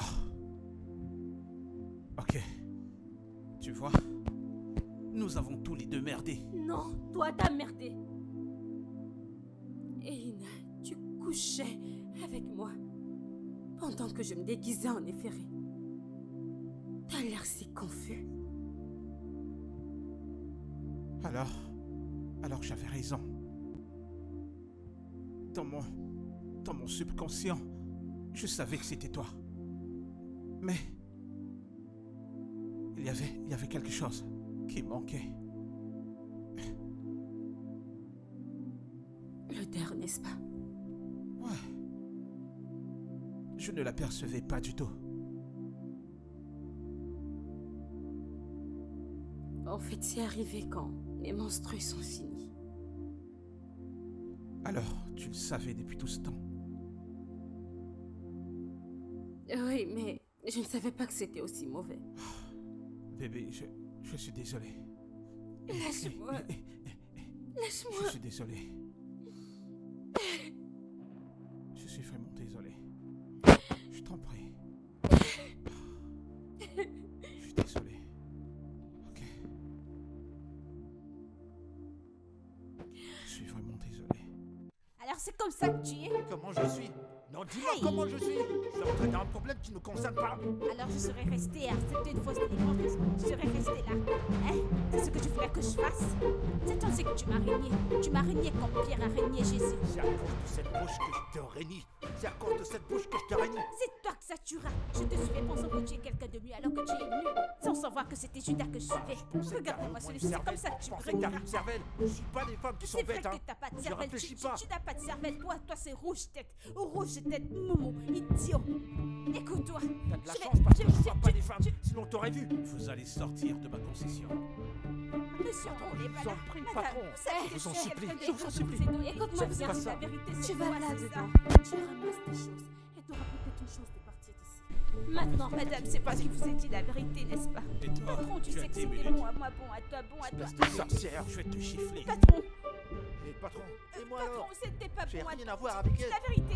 Ok. Tu vois, nous avons tous les deux merdé. Non, toi t'as merdé. Et Ina, tu couchais avec moi pendant que je me déguisais en efféré. T'as l'air si confus. Alors j'avais raison. Dans mon subconscient, je savais que c'était toi. Mais il y avait quelque chose qui manquait. L'odeur, n'est-ce pas? Ouais. Je ne l'apercevais pas du tout. En fait, c'est arrivé quand mes menstrues sont finies. Alors, tu le savais depuis tout ce temps. Oui, mais je ne savais pas que c'était aussi mauvais. Bébé, je suis désolé. Lâche-moi. Lâche-moi. Je suis désolé. Je suis vraiment désolé. Je t'en prie. Je suis désolé. Ok. Je suis vraiment désolé. Alors c'est comme ça que tu es? Comment je suis? Non, dis-moi Hey. comment je suis. Je suis entré dans un problème qui ne concerne pas. Alors je serais restée à accepter une fausse délivrance. Je serais restée là. Hein? C'est ce que tu voulais que je fasse? C'est toi que tu m'as régné. Tu m'as régné comme Pierre a régné Jésus. C'est à cause de cette bouche que je te réunis. C'est à cause de cette bouche que je te réunis. C'est toi que ça tuera. Je te suivais pensant que tu es quelqu'un de mieux alors que tu es nul. Sans savoir que c'était Judas que je suivais. Regarde-moi celui-ci, c'est comme ça que tu me pensais que t'avais réuniras. une cervelle. Je suis pas des femmes qui sont C'est vrai bêtes, que hein. t'as pas de Je cervelle. réfléchis pas. Tu n'as pas de cervelle. Toi c'est rouge tête. Rouge tête, momo, idiot. Écoute-toi. T'as de la Je vais- chance parce que je- je frappe pas des femmes. tu- Sinon t'aurais vu. Vous allez sortir de ma concession. Monsieur, on n'est pas vous là. en prie, Madame, patron. vous savez Je que vous en suis supplie, quelqu'un de je vous en riche, supplie. c'est donc- Écoute-moi Je vous bien. ai dit la vérité, c'est Tu vas moi, là c'est ça. dedans. Tu ramasses tes choses et tu auras peut-être une chance de partir d'ici. Maintenant, Madame, c'est pas qui vous ai dit la vérité, n'est-ce pas? Et toi, Patron, tu tu as sais que 10 c'était minutes. bon à moi, bon à toi, bon à toi. Espèce de sorcière. Je vais te gifler. Patron, Et patron, et moi patron, alors? c'était pas J'ai bon à rien toi. à voir Tu avec dis elle. la vérité.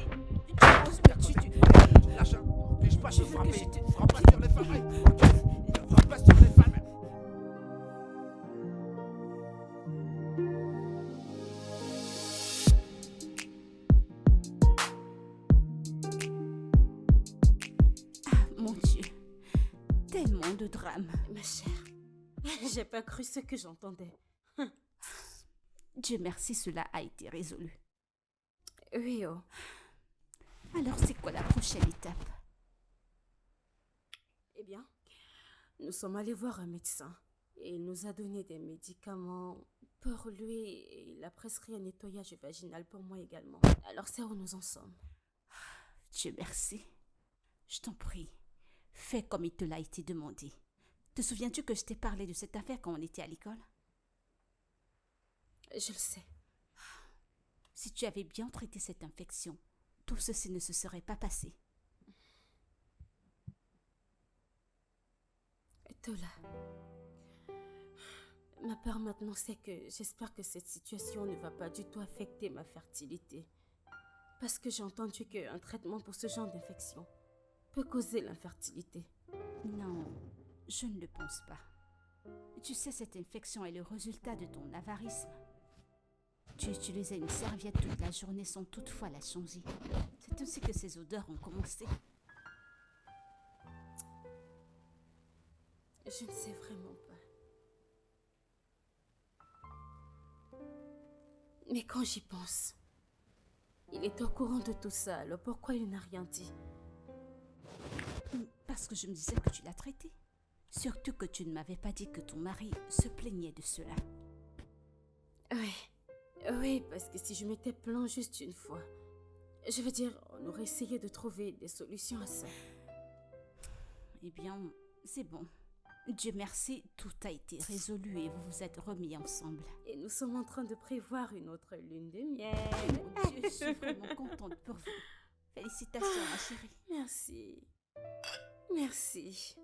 Lâche, n'empêche pas de Tu veux que frapper. je te- Frappe pas sur les femmes. Ok. Ne frappe pas sur les femmes. Mon Dieu, tellement de drames. ma chère, j'ai pas cru ce que j'entendais. Dieu merci, cela a été résolu. Oui, oh. Alors, c'est quoi la prochaine étape? Eh bien, nous sommes allés voir un médecin et il nous a donné des médicaments pour lui et il a prescrit un nettoyage vaginal pour moi également. Alors c'est où nous en sommes. Dieu merci. Je t'en prie, fais comme il te l'a été demandé. Te souviens-tu que je t'ai parlé de cette affaire quand on était à l'école? Je le sais. Si tu avais bien traité cette infection, tout ceci ne se serait pas passé. Tola, ma peur maintenant c'est que j'espère que cette situation ne va pas du tout affecter ma fertilité. Parce que j'ai entendu qu'un traitement pour ce genre d'infection peut causer l'infertilité. Non, je ne le pense pas. Tu sais, cette infection est le résultat de ton avarisme. Tu utilisais une serviette toute la journée sans toutefois la changer. C'est ainsi que ces odeurs ont commencé. Je ne sais vraiment pas. Mais quand j'y pense, il est au courant de tout ça, alors pourquoi il n'a rien dit? Parce que je me disais que tu l'as traité. Surtout que tu ne m'avais pas dit que ton mari se plaignait de cela. Oui, parce que si je m'étais plaint juste une fois, je veux dire, on aurait essayé de trouver des solutions à ça. Eh bien, c'est bon. Dieu merci, tout a été résolu et vous vous êtes remis ensemble. Et nous sommes en train de prévoir une autre lune de miel. Mon Dieu, je suis vraiment contente pour vous. Félicitations, ma chérie. Merci. Merci.